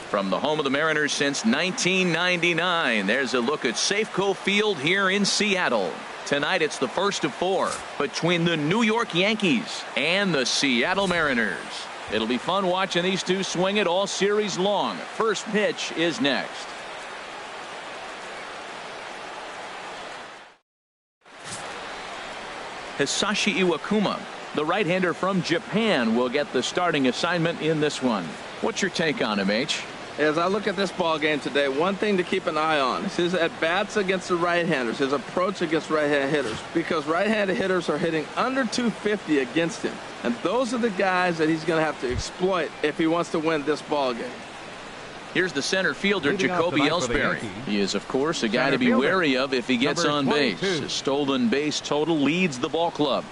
From the home of the Mariners since 1999, there's a look at Safeco Field here in Seattle. Tonight it's the first of 4 between the New York Yankees and the Seattle Mariners. It'll be fun watching these two swing it all series long. First pitch is next. Hisashi Iwakuma, the right-hander from Japan, will get the starting assignment in this one. What's your take on him, H? As I look at this ball game today, one thing to keep an eye on is his at-bats against the right-handers, his approach against right-hand hitters, because right-handed hitters are hitting under 250 against him. And those are the guys that he's going to have to exploit if he wants to win this ball game. Here's the center fielder, Jacoby Ellsbury. He is, of course, a guy to be wary of if he gets on base. His stolen base total leads the ball club.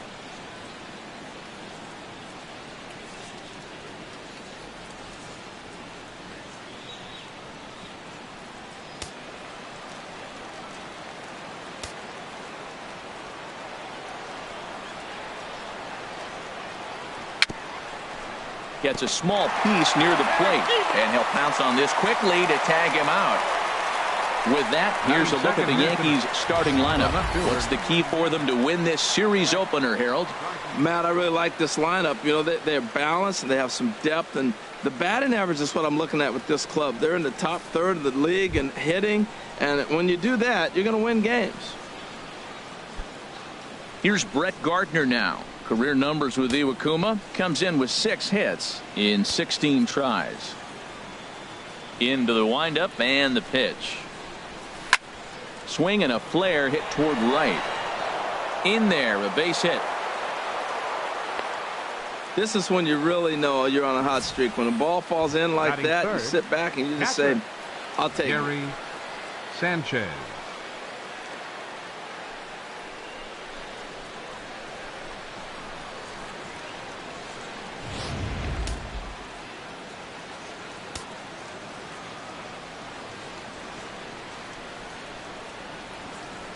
Gets a small piece near the plate, and he'll pounce on this quickly to tag him out. With that, here's a look at the Yankees starting lineup. What's the key for them to win this series opener, Harold? Matt, I really like this lineup. You know, they're balanced and they have some depth, and the batting average is what I'm looking at with this club. They're in the top third of the league in hitting, and when you do that, you're going to win games. Here's Brett Gardner now. Career numbers with Iwakuma, comes in with 6 hits in 16 tries. Into the windup and the pitch. Swing and a flare hit toward right. In there, a base hit. This is when you really know you're on a hot streak. When a ball falls in like that, you sit back and you just say, I'll take it. Gary Sanchez.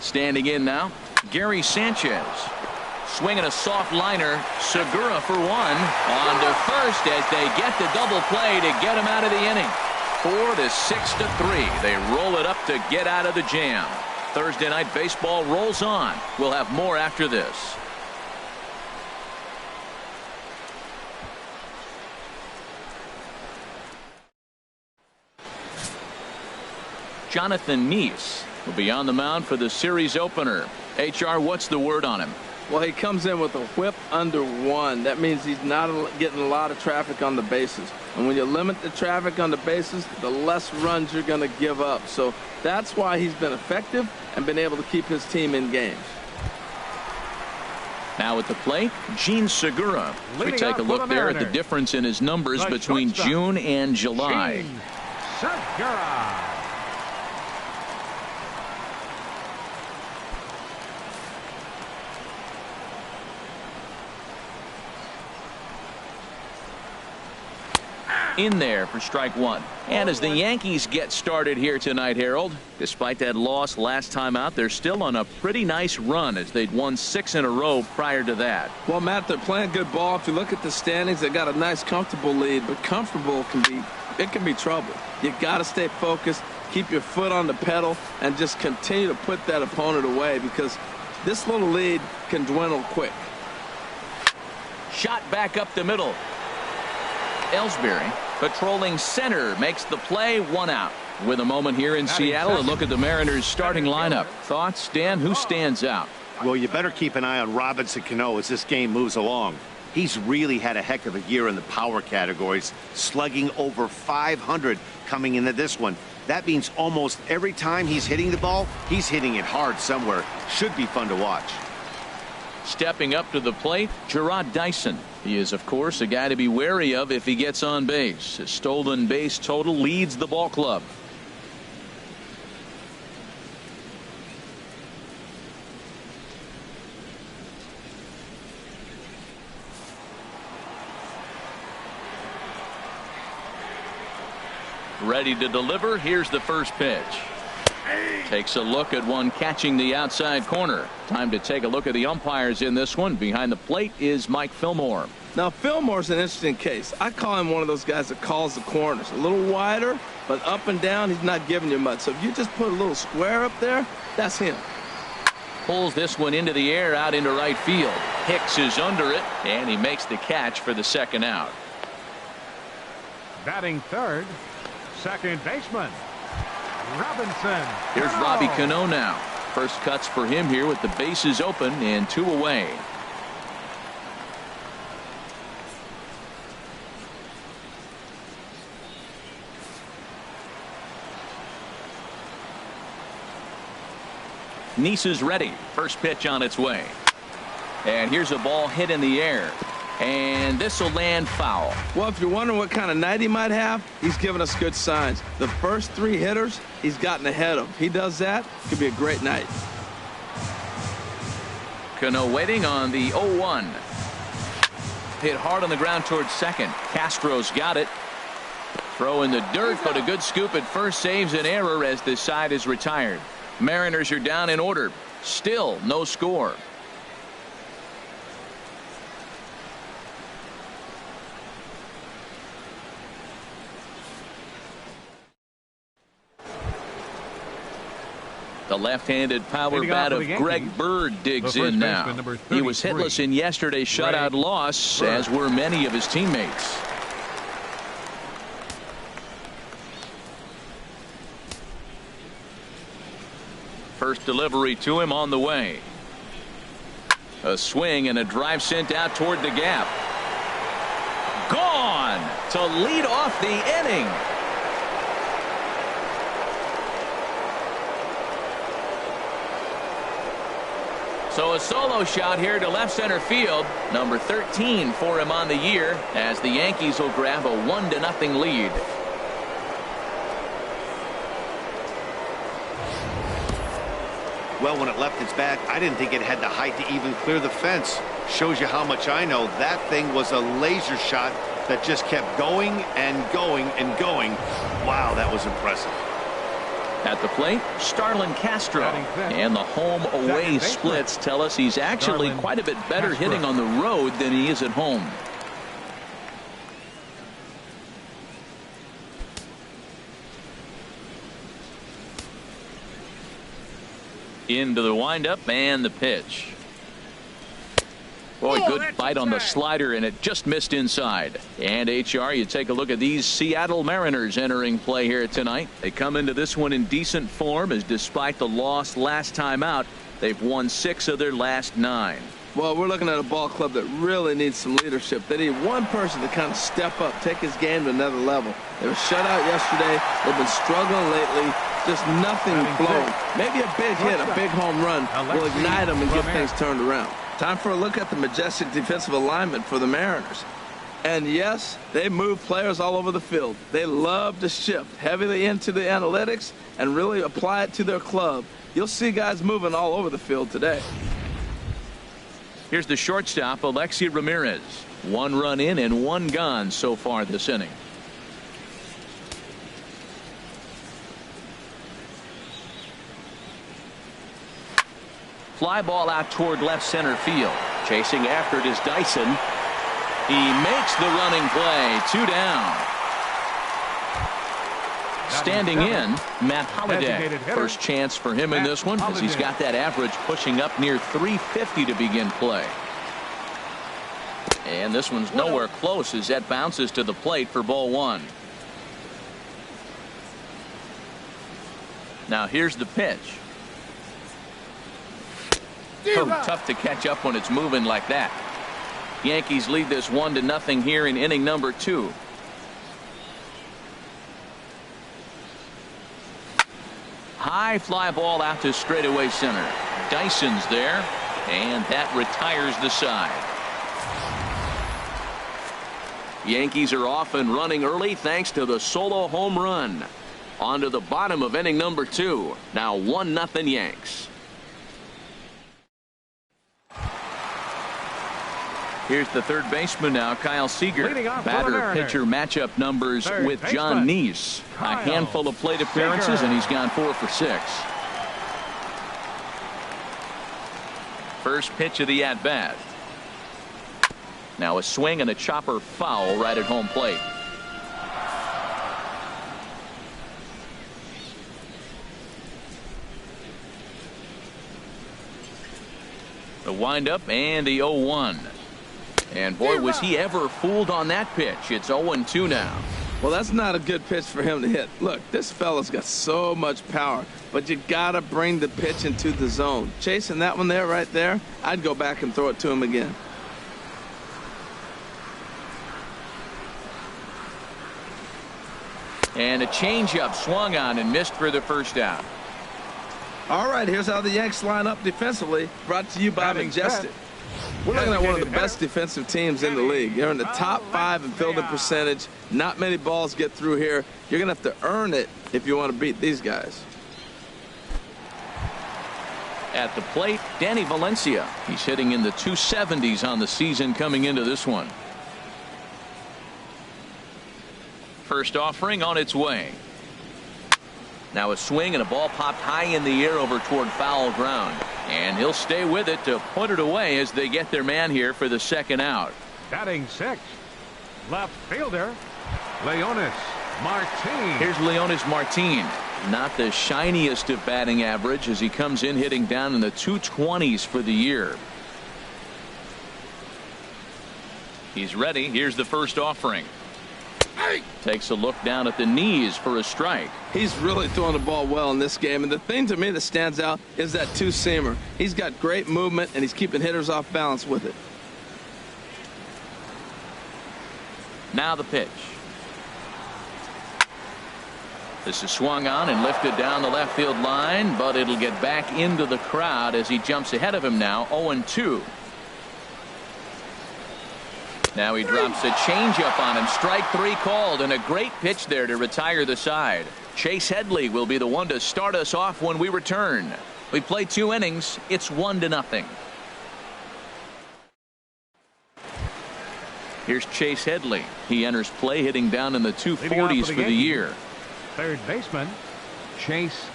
Standing in now, Gary Sanchez. Swinging a soft liner. Segura for 1. On to first as they get the double play to get him out of the inning. 4 to 6 to 3. They roll it up to get out of the jam. Thursday night baseball rolls on. We'll have more after this. Jonathan Neese will be on the mound for the series opener. HR, what's the word on him? Well, he comes in with a whip under 1. That means he's not getting a lot of traffic on the bases. And when you limit the traffic on the bases, the less runs you're going to give up. So that's why he's been effective and been able to keep his team in games. Now at the plate, Gene Segura. We take a look there at the difference in his numbers between June and July. Gene Segura. In there for strike 1. And as the Yankees get started here tonight, Harold, despite that loss last time out, they're still on a pretty nice run as they'd won 6 in a row prior to that. Well, Matt, they're playing good ball. If you look at the standings, they got a nice comfortable lead, but comfortable can be trouble. You got to stay focused, keep your foot on the pedal, and just continue to put that opponent away, because this little lead can dwindle quick. Shot back up the middle. Ellsbury patrolling center makes the play. 1 out. With a moment here in Seattle, a look at the Mariners starting lineup. Thoughts, Dan? Who stands out? Well, you better keep an eye on Robinson Cano as this game moves along. He's really had a heck of a year in the power categories, slugging over 500 coming into this one. That means almost every time he's hitting the ball, he's hitting it hard somewhere. Should be fun to watch. Stepping up to the plate, Gerard Dyson. He is, of course, a guy to be wary of if he gets on base. His stolen base total leads the ball club. Ready to deliver. Here's the first pitch. Takes a look at one catching the outside corner. Time to take a look at the umpires in this one. Behind the plate is Mike Fillmore. Now, Fillmore's an interesting case. I call him one of those guys that calls the corners. A little wider, but up and down, he's not giving you much. So if you just put a little square up there, that's him. Pulls this one into the air out into right field. Hicks is under it, and he makes the catch for the second out. Batting third, second baseman, Robinson. Here's Robbie Cano now. First cuts for him here with the bases open and 2 away. Nice is ready. First pitch on its way. And here's a ball hit in the air. And this will land foul. Well, if you're wondering what kind of night he might have, he's giving us good signs. The first 3 hitters, he's gotten ahead of. He does that, could be a great night. Cano waiting on the 0-1. Hit hard on the ground towards second. Castro's got it. Throw in the dirt, but a good scoop at first saves an error as the side is retired. Mariners are down in order. Still no score. The left-handed power bat of Greg Bird digs in now. He was hitless in yesterday's shutout loss, as were many of his teammates. First delivery to him on the way. A swing and a drive sent out toward the gap. Gone to lead off the inning. So a solo shot here to left center field. Number 13 for him on the year, as the Yankees will grab a 1-0 lead. Well, when it left its bat, I didn't think it had the height to even clear the fence. Shows you how much I know. That thing was a laser shot that just kept going and going and going. Wow, that was impressive. At the plate, Starlin Castro. And the home-away splits tell us he's actually quite a bit better hitting on the road than he is at home. Into the windup and the pitch. Boy, good bite on the slider, and it just missed inside. And HR, you take a look at these Seattle Mariners entering play here tonight. They come into this one in decent form, as despite the loss last time out, they've won 6 of their last 9. Well, we're looking at a ball club that really needs some leadership. They need one person to kind of step up, take his game to another level. They were shut out yesterday. They've been struggling lately. Just nothing flowing. Maybe a big hit, a big home run will ignite them and get things turned around. Time for a look at the majestic defensive alignment for the Mariners. And yes, they move players all over the field. They love to shift heavily into the analytics and really apply it to their club. You'll see guys moving all over the field today. Here's the shortstop, Alexi Ramirez. 1 run in and 1 gone so far this inning. Fly ball out toward left center field. Chasing after it is Dyson. He makes the running play. 2 down. Standing in, Matt Holliday. First chance for him in this one, as he's got that average pushing up near 350 to begin play. And this one's nowhere close as that bounces to the plate for ball 1. Now here's the pitch. Oh, tough to catch up when it's moving like that. Yankees lead this 1-0 here in inning number 2. High fly ball out to straightaway center. Dyson's there, and that retires the side. Yankees are off and running early thanks to the solo home run. On to the bottom of inning number 2. Now 1-0 Here's the third baseman now, Kyle Seager. Batter-pitcher matchup numbers with John Neese. A handful of plate appearances, and he's gone 4 for 6. First pitch of the at-bat. Now a swing and a chopper foul right at home plate. The windup and the 0-1. And boy, was he ever fooled on that pitch. It's 0-2 now. Well, that's not a good pitch for him to hit. Look, this fella's got so much power, but you got to bring the pitch into the zone. Chasing that one there, right there, I'd go back and throw it to him again. And a changeup swung on and missed for the first out. All right, here's how the Yanks line up defensively. Brought to you by Majestic. We're looking at one of the best defensive teams in the league. You're in the top 5 in fielding percentage. Not many balls get through here. You're going to have to earn it if you want to beat these guys. At the plate, Danny Valencia. He's hitting in the 270s on the season coming into this one. First offering on its way. Now a swing and a ball popped high in the air over toward foul ground. And he'll stay with it to put it away as they get their man here for the second out. Batting 6th, left fielder, Leonis Martin. Here's Leonis Martin. Not the shiniest of batting average as he comes in hitting down in the 220s for the year. He's ready. Here's the first offering. Takes a look down at the knees for a strike. He's really throwing the ball well in this game, and the thing to me that stands out is that two-seamer. He's got great movement, and he's keeping hitters off balance with it. Now the pitch. This is swung on and lifted down the left field line, but it'll get back into the crowd as he jumps ahead of him now. 0-2. Now he drops a changeup on him. Strike 3 called, and a great pitch there to retire the side. Chase Headley will be the one to start us off when we return. We played 2 innings. It's 1-0. Here's Chase Headley. He enters play hitting down in the 240s for the year. Third baseman, Chase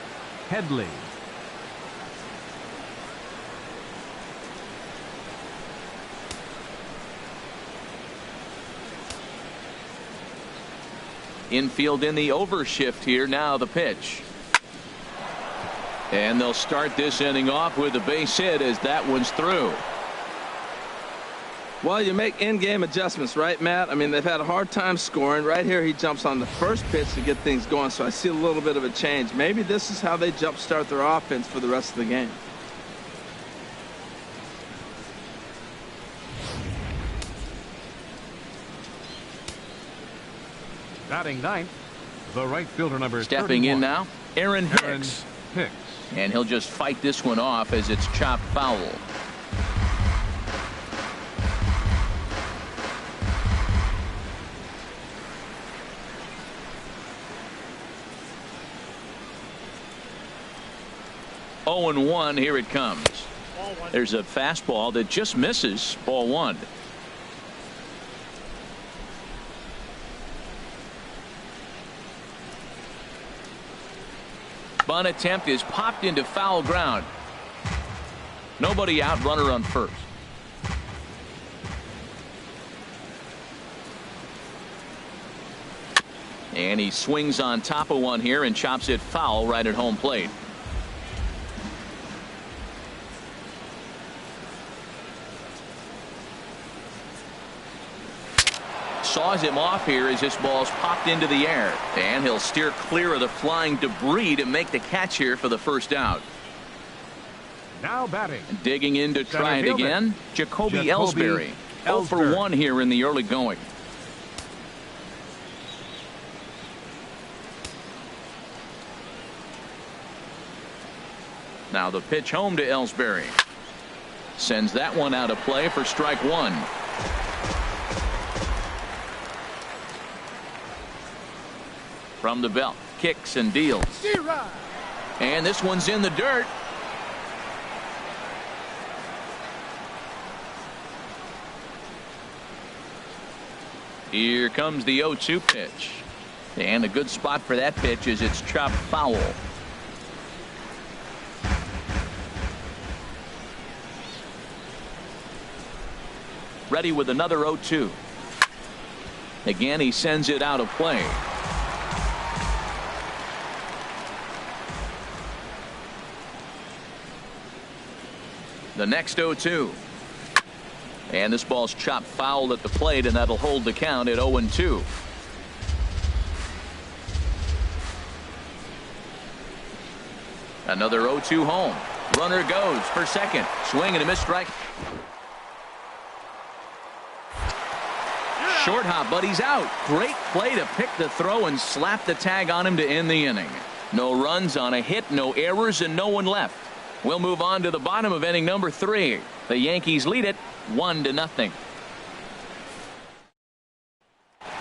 Headley. Infield in the overshift here. Now the pitch. And they'll start this inning off with a base hit as that one's through. Well, you make in-game adjustments, right, Matt? I mean, they've had a hard time scoring. Right here, he jumps on the first pitch to get things going, so I see a little bit of a change. Maybe this is how they jumpstart their offense for the rest of the game. Batting 9th, the right fielder number Stepping 31. In now, Aaron Hicks. And he'll just fight this one off as it's chopped foul. Oh, and 1. Here it comes. There's a fastball that just misses. Ball 1. Bunt attempt is popped into foul ground. Nobody out, runner on first. And he swings on top of one here and chops it foul right at home plate. Saws him off here as this ball's popped into the air, and he'll steer clear of the flying debris to make the catch here for the first out. Now batting. Digging in to try it again, Jacoby Ellsbury. 0 for 1 here in the early going. Now the pitch home to Ellsbury. Sends that one out of play for strike 1. From the belt, kicks and deals. And this one's in the dirt. Here comes the 0-2 pitch. And a good spot for that pitch is it's chopped foul. Ready with another 0-2. Again, he sends it out of play. The next 0-2. And this ball's chopped foul at the plate, and that'll hold the count at 0-2. Another 0-2 home. Runner goes for second. Swing and a miss strike. Short hop, but he's out. Great play to pick the throw and slap the tag on him to end the inning. No runs on a hit, no errors, and no one left. We'll move on to the bottom of inning number 3. The Yankees lead it 1-0.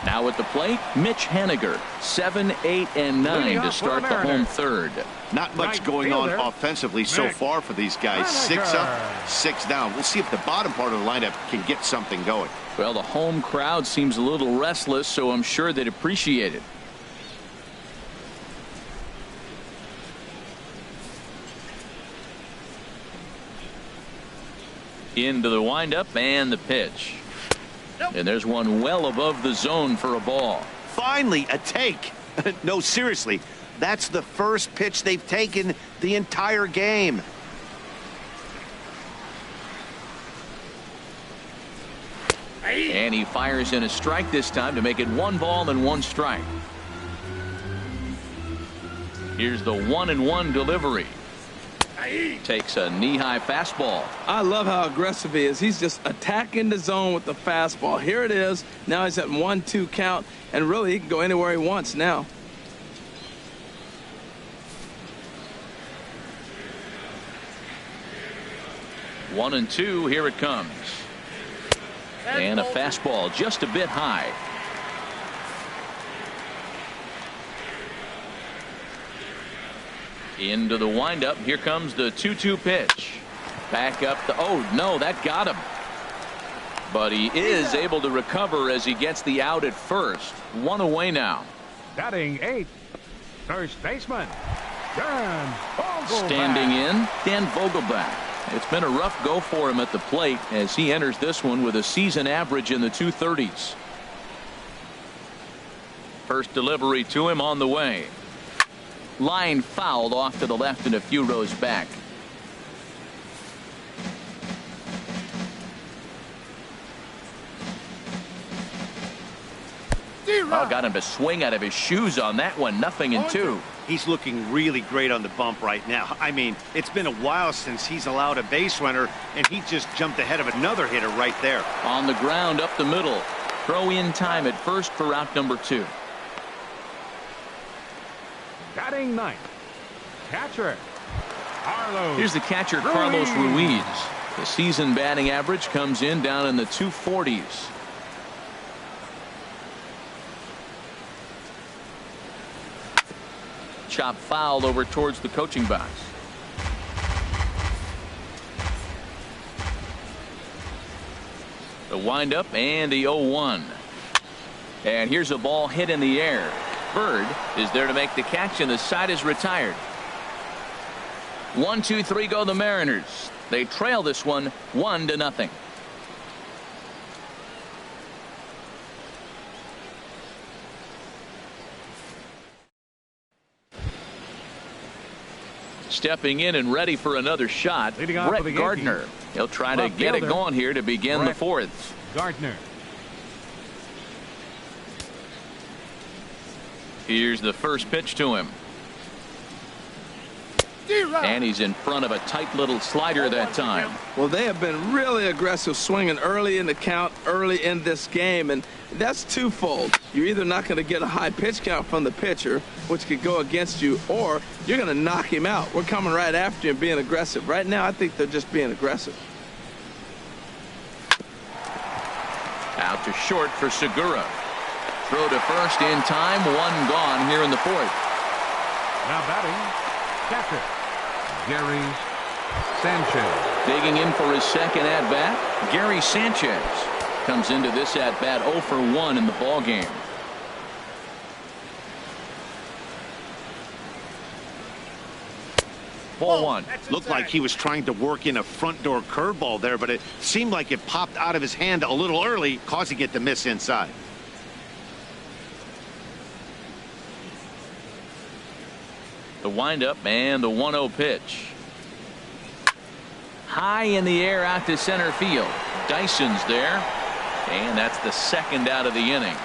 Now at the plate, Mitch Haniger, 7, 8, and 9 to start the home third. Not much going on offensively so far for these guys. 6 up, 6 down. We'll see if the bottom part of the lineup can get something going. Well, the home crowd seems a little restless, so I'm sure they'd appreciate it. Into the windup and the pitch. And there's one well above the zone for a ball. Finally, a take. No, seriously. That's the first pitch they've taken the entire game. And he fires in a strike this time to make it 1 ball and 1 strike. Here's the 1-1 delivery. Takes a knee-high fastball. I love how aggressive he is. He's just attacking the zone with the fastball. Here it is. Now he's at 1-2 count, and really he can go anywhere he wants now. One and 2. Here it comes. And a fastball just a bit high. Into the windup. Here comes the 2-2 pitch. Back up the. Oh, no, that got him. But he is able to recover as he gets the out at first. 1 away now. Batting 8th, first baseman, Dan Vogelbach. Standing in, Dan Vogelbach. It's been a rough go for him at the plate as he enters this one with a season average in the 230s. First delivery to him on the way. Line fouled off to the left and a few rows back. Oh, got him to swing out of his shoes on that one. 0-2. He's looking really great on the bump right now. I mean, it's been a while since he's allowed a base runner, and he just jumped ahead of another hitter right there. On the ground up the middle. Throw in time at first for out number 2. Batting 9th, catcher Carlos. Here's the catcher, Carlos Ruiz. The season batting average comes in down in the 240s. Chop fouled over towards the coaching box. The windup and the 0-1. And here's a ball hit in the air. Bird is there to make the catch, and the side is retired. 1, 2, 3 go the Mariners. They trail this one 1-0. Stepping in and ready for another shot, Brett Gardner. He'll try to get it going here to begin the 4th. Gardner. Here's the first pitch to him. And he's in front of a tight little slider that time. Well, they have been really aggressive swinging early in the count, early in this game, and that's twofold. You're either not going to get a high pitch count from the pitcher, which could go against you, or you're going to knock him out. We're coming right after you and being aggressive. Right now, I think they're just being aggressive. Out to short for Segura. Throw to first in time. 1 gone here in the 4th. Now batting, catcher Gary Sanchez. Digging in for his second at bat, Gary Sanchez. comes into this at bat 0 for 1 in the ball game. Ball 1. Looked like he was trying to work in a front door curveball there, but it seemed like it popped out of his hand a little early, causing it to miss inside. The windup and the 1-0 pitch. High in the air out to center field. Dyson's there, and that's the second out of the inning.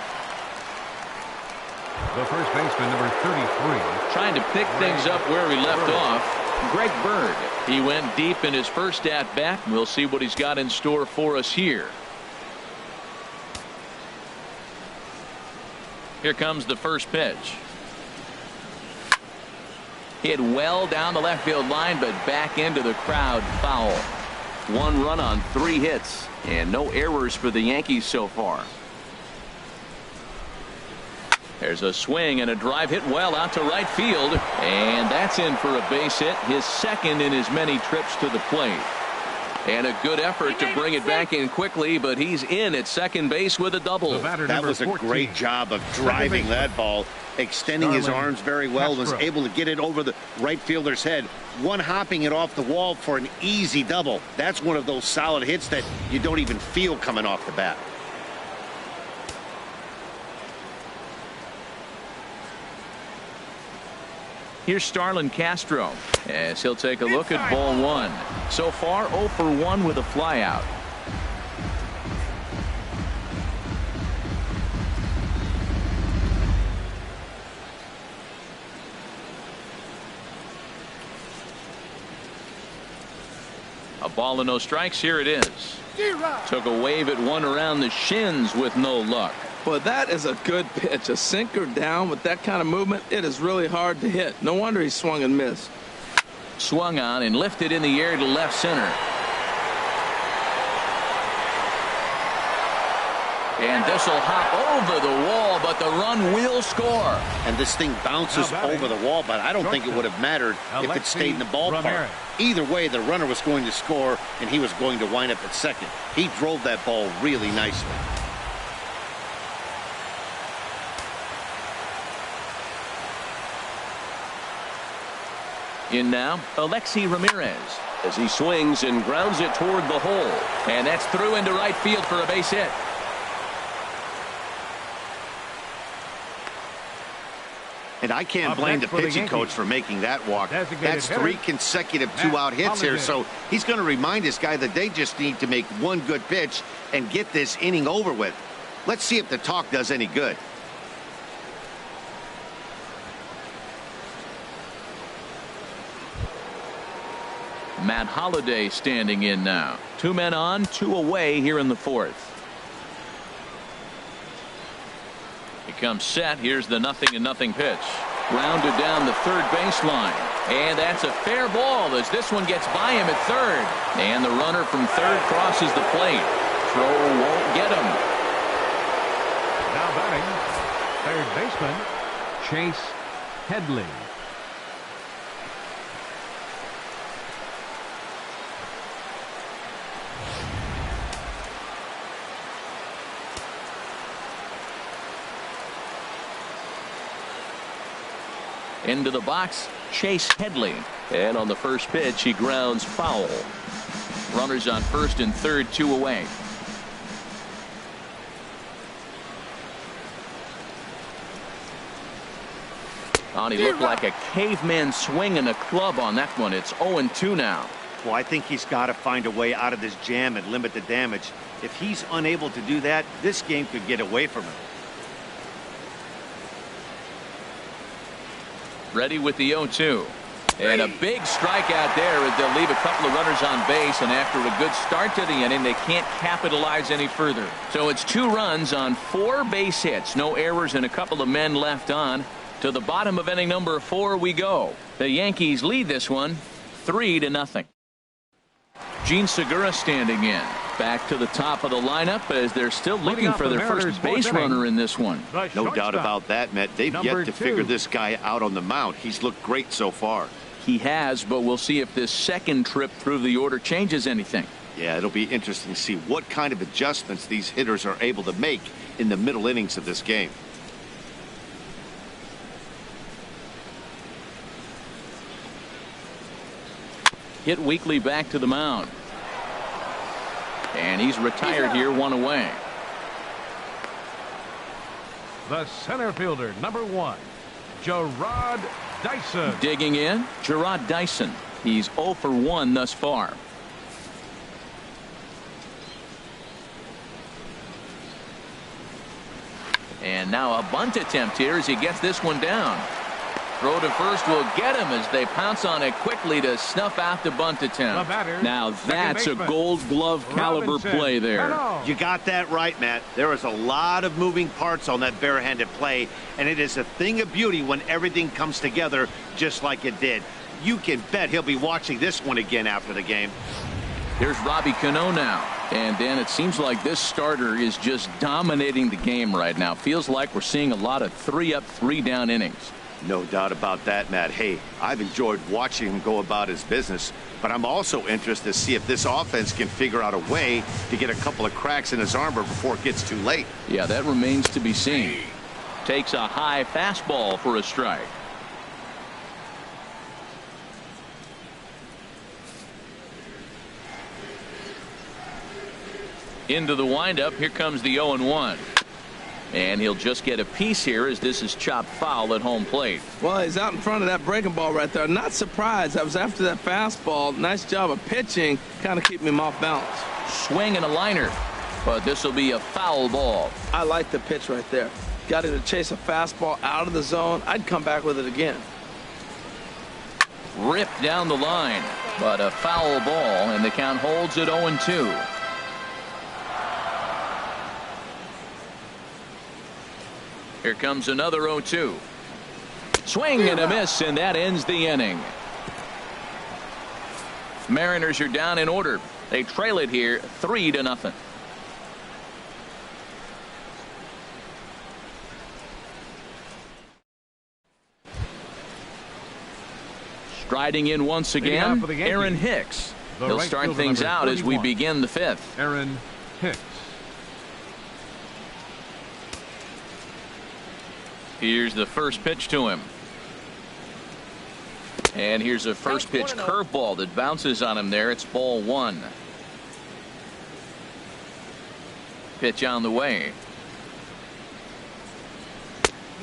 The first baseman, number 33. Trying to pick things up where he left off. Greg Bird. He went deep in his first at bat. We'll see what he's got in store for us here. Here comes the first pitch. Hit well down the left field line, but back into the crowd, foul. 1 run on 3 hits, and no errors for the Yankees so far. There's a swing and a drive hit well out to right field, and that's in for a base hit, his second in his many trips to the plate. And a good effort to bring it back in quickly, but he's in at second base with a double. That was a great job of driving that ball, extending his arms very well, was able to get it over the right fielder's head, one-hopping it off the wall for an easy double. That's one of those solid hits that you don't even feel coming off the bat. Here's Starlin Castro as he'll take a look at ball 1. So far 0 for 1 with a flyout. A ball and no strikes. Here it is. Took a wave at one around the shins with no luck. Well, that is a good pitch. A sinker down with that kind of movement, it is really hard to hit. No wonder he swung and missed. Swung on and lifted in the air to left center. And this will hop over the wall, but the run will score. And this thing bounces over the wall, but I don't think it would have mattered if it stayed in the ballpark. Either way, the runner was going to score, and he was going to wind up at second. He drove that ball really nicely. In now, Alexi Ramirez as he swings and grounds it toward the hole. And that's through into right field for a base hit. And I can't blame the pitching coach for making that walk. That's 3 consecutive 2-out hits here, so he's going to remind this guy that they just need to make one good pitch and get this inning over with. Let's see if the talk does any good. Matt Holliday standing in now. 2 men on, 2 away here in the 4th. He comes set. Here's the 0-0 pitch. Rounded down the third baseline. And that's a fair ball as this one gets by him at third. And the runner from third crosses the plate. Throw won't get him. Now batting, third baseman, Chase Headley. Into the box, Chase Headley. And on the first pitch, he grounds foul. Runners on first and third, 2 away. And he looked like a caveman swinging a club on that one. It's 0-2 now. Well, I think he's got to find a way out of this jam and limit the damage. If he's unable to do that, this game could get away from him. Ready with the 0-2. And a big strikeout there as they'll leave a couple of runners on base, and after a good start to the inning, they can't capitalize any further. So it's 2 runs on 4 base hits, no errors, and a couple of men left on. To the bottom of inning number 4 we go. The Yankees lead this one 3-0. Gene Segura standing in. Back to the top of the lineup as they're still looking for their first base runner in this one. No doubt about that, Matt. They've yet to figure this guy out on the mound. He's looked great so far. He has, but we'll see if this second trip through the order changes anything. Yeah, it'll be interesting to see what kind of adjustments these hitters are able to make in the middle innings of this game. Hit weekly back to the mound. And he's retired here, one away. The center fielder, number 1, Gerard Dyson. Digging in, Gerard Dyson. He's 0 for 1 thus far. And now a bunt attempt here as he gets this one down. Throw to first will get him as they pounce on it quickly to snuff out the bunt attempt. Now that's a Gold Glove caliber play there. You got that right, Matt. There is a lot of moving parts on that barehanded play, and it is a thing of beauty when everything comes together just like it did. You can bet he'll be watching this one again after the game. Here's Robbie Cano now. And Dan, it seems like this starter is just dominating the game right now. Feels like we're seeing a lot of 3-up, 3-down innings. No doubt about that, Matt. Hey, I've enjoyed watching him go about his business, but I'm also interested to see if this offense can figure out a way to get a couple of cracks in his armor before it gets too late. Yeah, that remains to be seen. Takes a high fastball for a strike. Into the windup. Here comes the 0-1. And he'll just get a piece here as this is chopped foul at home plate. Well, he's out in front of that breaking ball right there. Not surprised. I was after that fastball. Nice job of pitching. Kind of keeping him off balance. Swing and a liner. But this will be a foul ball. I like the pitch right there. Got him to chase a fastball out of the zone. I'd come back with it again. Ripped down the line. But a foul ball, and the count holds at 0-2. Here comes another 0-2. Swing and a miss, and that ends the inning. Mariners are down in order. They trail it here 3-0. Striding in once again, Aaron Hicks. He'll start things out as we begin the 5th. Aaron Hicks. Here's the first pitch to him. And here's a first pitch curveball that bounces on him there. It's ball 1. Pitch on the way.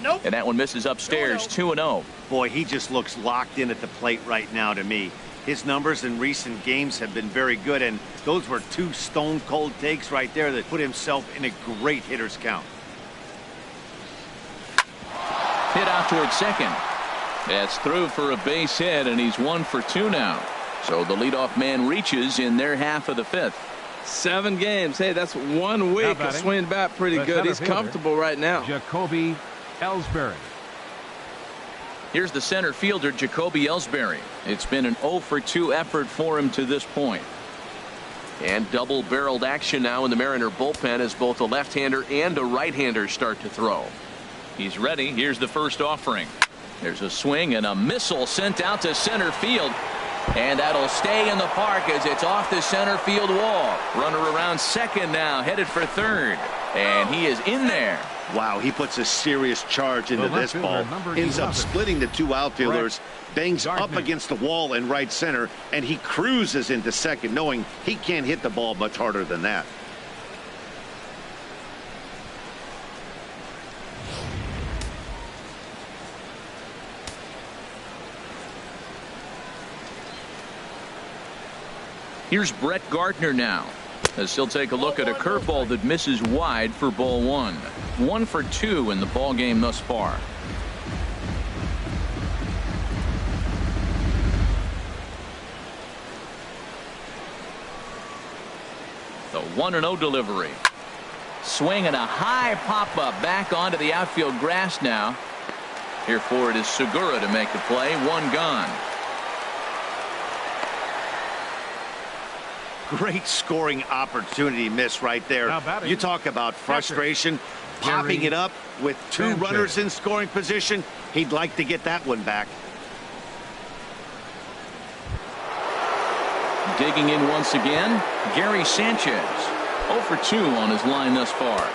Nope. And that one misses upstairs. 2-0. Boy, he just looks locked in at the plate right now to me. His numbers in recent games have been very good, and those were 2 stone-cold takes right there that put himself in a great hitter's count. Hit out towards second. That's through for a base hit, and he's 1 for 2 now. So the leadoff man reaches in their half of the 5th. 7 games. Hey, that's 1 week of swinging bat pretty good. He's comfortable right now. Jacoby Ellsbury. Here's the center fielder, Jacoby Ellsbury. It's been an 0 for 2 effort for him to this point. And double-barreled action now in the Mariner bullpen as both a left-hander and a right-hander start to throw. He's ready. Here's the first offering. There's a swing and a missile sent out to center field. And that'll stay in the park as it's off the center field wall. Runner around second now, headed for third. And he is in there. Wow, he puts a serious charge into this ball. Ends up splitting the 2 outfielders, bangs up against the wall in right center, and he cruises into second, knowing he can't hit the ball much harder than that. Here's Brett Gardner now, as he'll take a look at a curveball that misses wide for ball 1. 1 for 2 in the ball game thus far. The 1-0 delivery. Swing and a high pop-up back onto the outfield grass now. Here for it is Segura to make the play. 1 gone. Great scoring opportunity miss right there. You talk about frustration, popping it up with 2 runners in scoring position. He'd like to get that one back. Digging in once again, Gary Sanchez. 0 for 2 on his line thus far.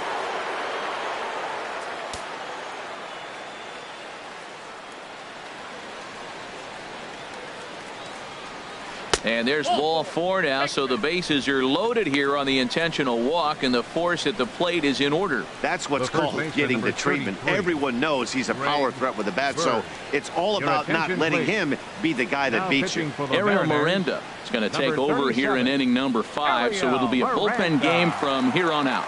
And there's ball 4 now, so the bases are loaded here on the intentional walk, and the force at the plate is in order. That's what's called getting the treatment. Everyone knows he's a power threat with the bat, so it's all about not letting him be the guy that beats you. Ariel Miranda is going to take over here in inning number 5, so it'll be a bullpen game from here on out.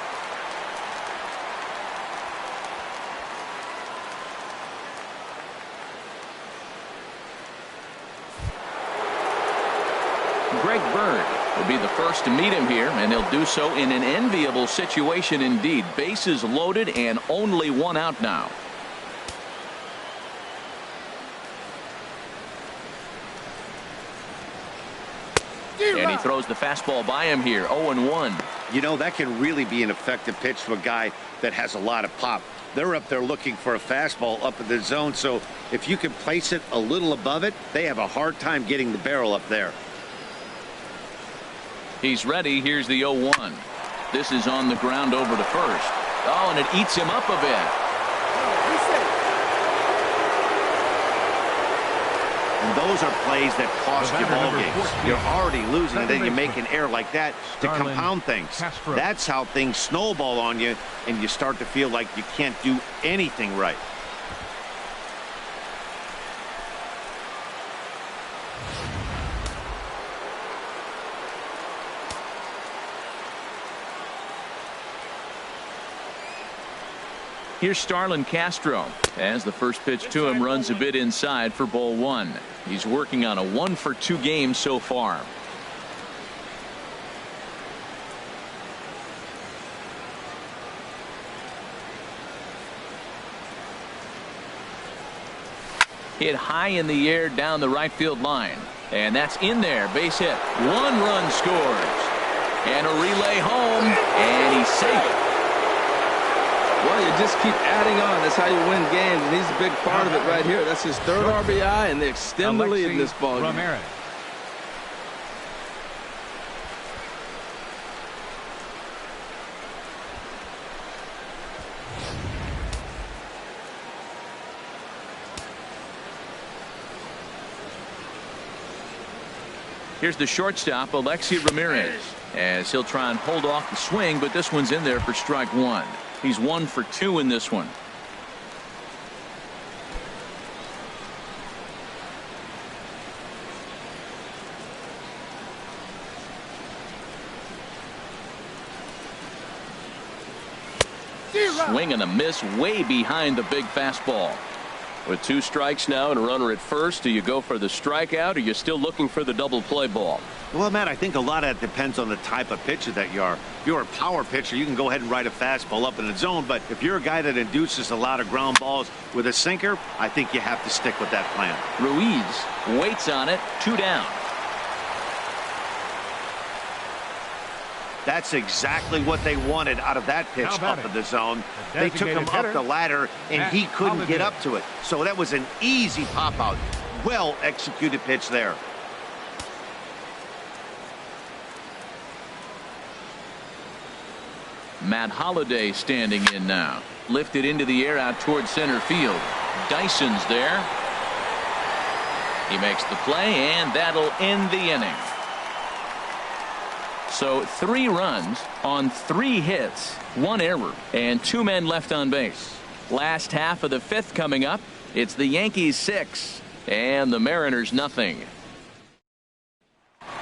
Greg Bird will be the first to meet him here, and he'll do so in an enviable situation indeed. Bases loaded and only 1 out now. And he throws the fastball by him here. 0-1. You know, that can really be an effective pitch to a guy that has a lot of pop. They're up there looking for a fastball up in the zone, so if you can place it a little above it, they have a hard time getting the barrel up there. He's ready. Here's the 0-1. This is on the ground over to first. Oh, and it eats him up a bit. And those are plays that cost you ball games. You're already losing, and then you make an error like that to compound things. That's how things snowball on you, and you start to feel like you can't do anything right. Here's Starlin Castro as the first pitch to him runs a bit inside for ball 1. He's working on a 1 for 2 game so far. Hit high in the air down the right field line, and that's in there. Base hit. 1 run scores, and a relay home, and he's safe. Well, you just keep adding on. That's how you win games, and he's a big part of it right here. That's his 3rd RBI, and they extend the lead in this ball game. Here's the shortstop, Alexi Ramirez, as he'll try and hold off the swing, but this one's in there for strike 1. He's 1 for 2 in this one. Swing and a miss way behind the big fastball. With 2 strikes now and a runner at first, do you go for the strikeout, or are you still looking for the double play ball? Well, Matt, I think a lot of that depends on the type of pitcher that you are. If you're a power pitcher, you can go ahead and ride a fastball up in the zone, but if you're a guy that induces a lot of ground balls with a sinker, I think you have to stick with that plan. Ruiz waits on it. 2 down. That's exactly what they wanted out of that pitch up in the zone. They took him up the ladder, and he couldn't get up to it. So that was an easy pop-out. Well executed pitch there. Matt Holliday standing in now. Lifted into the air out towards center field. Dyson's there. He makes the play, and that'll end the inning. So 3 runs on 3 hits, 1 error, and 2 men left on base. Last half of the 5th coming up. It's the Yankees 6 and the Mariners nothing.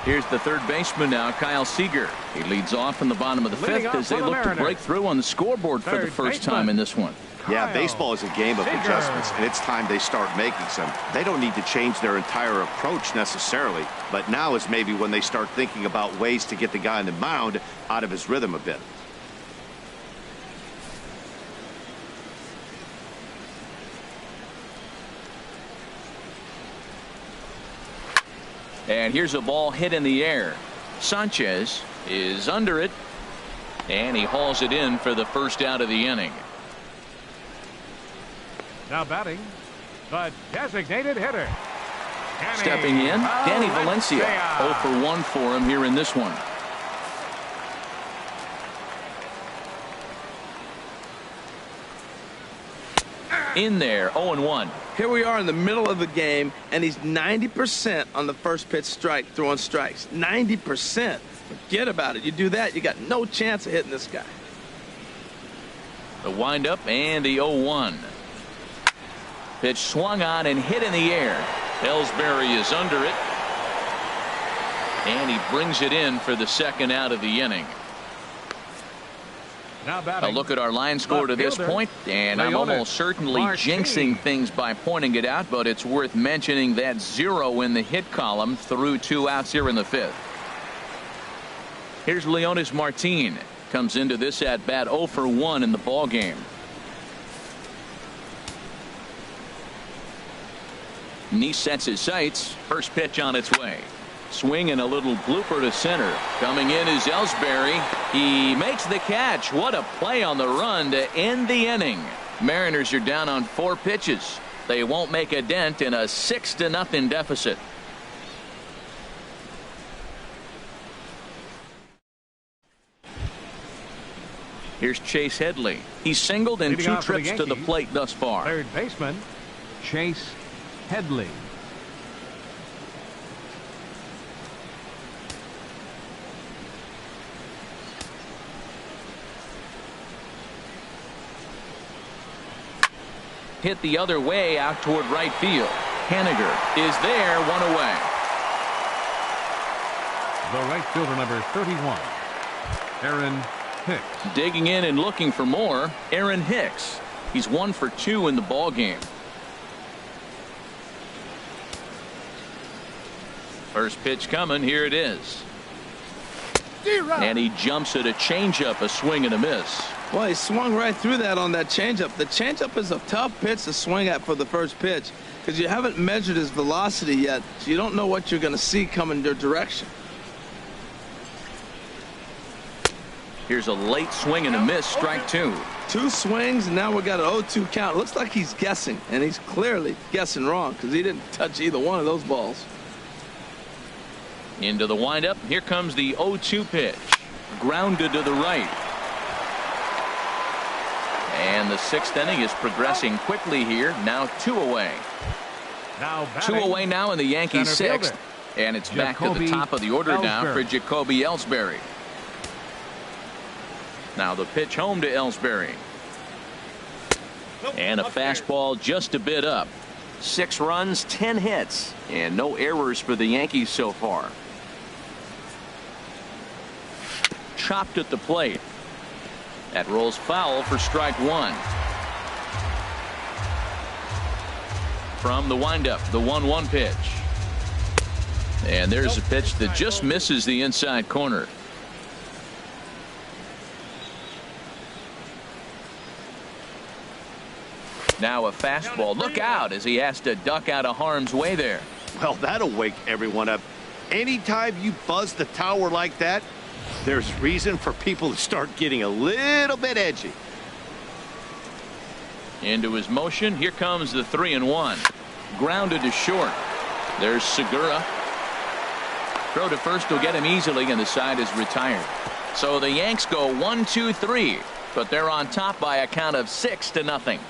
Here's the third baseman now, Kyle Seager. He leads off in the bottom of the 5th as they look to break through on the scoreboard for the first time in this one. Yeah, baseball is a game of adjustments, and it's time they start making some. They don't need to change their entire approach necessarily, but now is maybe when they start thinking about ways to get the guy on the mound out of his rhythm a bit. And here's a ball hit in the air. Sanchez is under it, and he hauls it in for the first out of the inning. Now batting, the designated hitter, Stepping in, Danny Valencia. 0 for 1 for him here in this one. In there, 0-1. Here we are in the middle of the game, and he's 90% on the first pitch strike, throwing strikes. 90%. Forget about it. You do that, you got no chance of hitting this guy. The windup and the 0-1. Pitch swung on and hit in the air. Ellsbury is under it. And he brings it in for the second out of the inning. A look at our line score to this point, and I'm almost certainly jinxing things by pointing it out, but it's worth mentioning that 0 in the hit column through 2 outs here in the 5th. Here's Leonis Martin. Comes into this at bat 0 for 1 in the ball game. Nice sets his sights. First pitch on its way. Swing and a little blooper to center. Coming in is Ellsbury. He makes the catch. What a play on the run to end the inning. Mariners are down on 4 pitches. They won't make a dent in a 6-0 deficit. Here's Chase Headley. He's singled in 2 trips to the plate thus far. Third baseman, Chase Headley. Hit the other way out toward right field. Haniger is there, 1 away. The right fielder, number 31, Aaron Hicks. Digging in and looking for more, Aaron Hicks. He's 1 for 2 in the ball game. First pitch coming. Here it is. And he jumps at a changeup, a swing and a miss. Well, he swung right through that on that changeup. The changeup is a tough pitch to swing at for the first pitch because you haven't measured his velocity yet, so you don't know what you're going to see coming your direction. Here's a late swing and a miss, strike 2. 2 swings, and now we got an 0-2 count. Looks like he's guessing, and he's clearly guessing wrong because he didn't touch either one of those balls. Into the windup. Here comes the 0-2 pitch. Grounded to the right. And the 6th inning is progressing quickly here. Now 2 away. Now 2 away now in the Yankees 6th. And it's back to the top of the order now for Jacoby Ellsbury. Now the pitch home to Ellsbury. And a fastball just a bit up. 6 runs, 10 hits, and no errors for the Yankees so far. Chopped at the plate. That rolls foul for strike 1. From the windup, the 1-1 pitch. And there's a pitch that just misses the inside corner. Now a fastball. Look out as he has to duck out of harm's way there. Well, that'll wake everyone up. Anytime you buzz the tower like that, there's reason for people to start getting a little bit edgy. Into his motion. Here comes the 3-1. Grounded to short. There's Segura. Throw to first will get him easily, and the side is retired. So the Yanks go 1-2-3, but they're on top by a count of 6-0.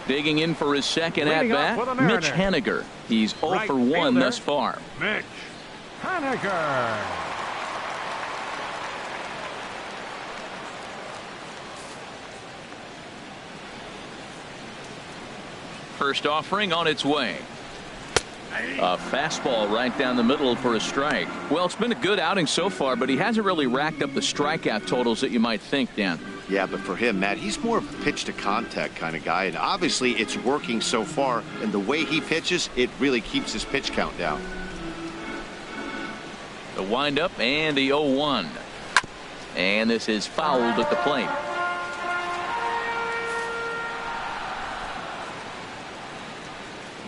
Digging in for his second at-bat, Mitch Haniger. He's 0 for 1 thus far. Mitch Haniger. First offering on its way. A fastball right down the middle for a strike. Well, it's been a good outing so far, but he hasn't really racked up the strikeout totals that you might think, Dan. Yeah, but for him, Matt, he's more of a pitch to contact kind of guy, and obviously it's working so far, and the way he pitches, it really keeps his pitch count down. The windup and the 0-1. And this is fouled at the plate.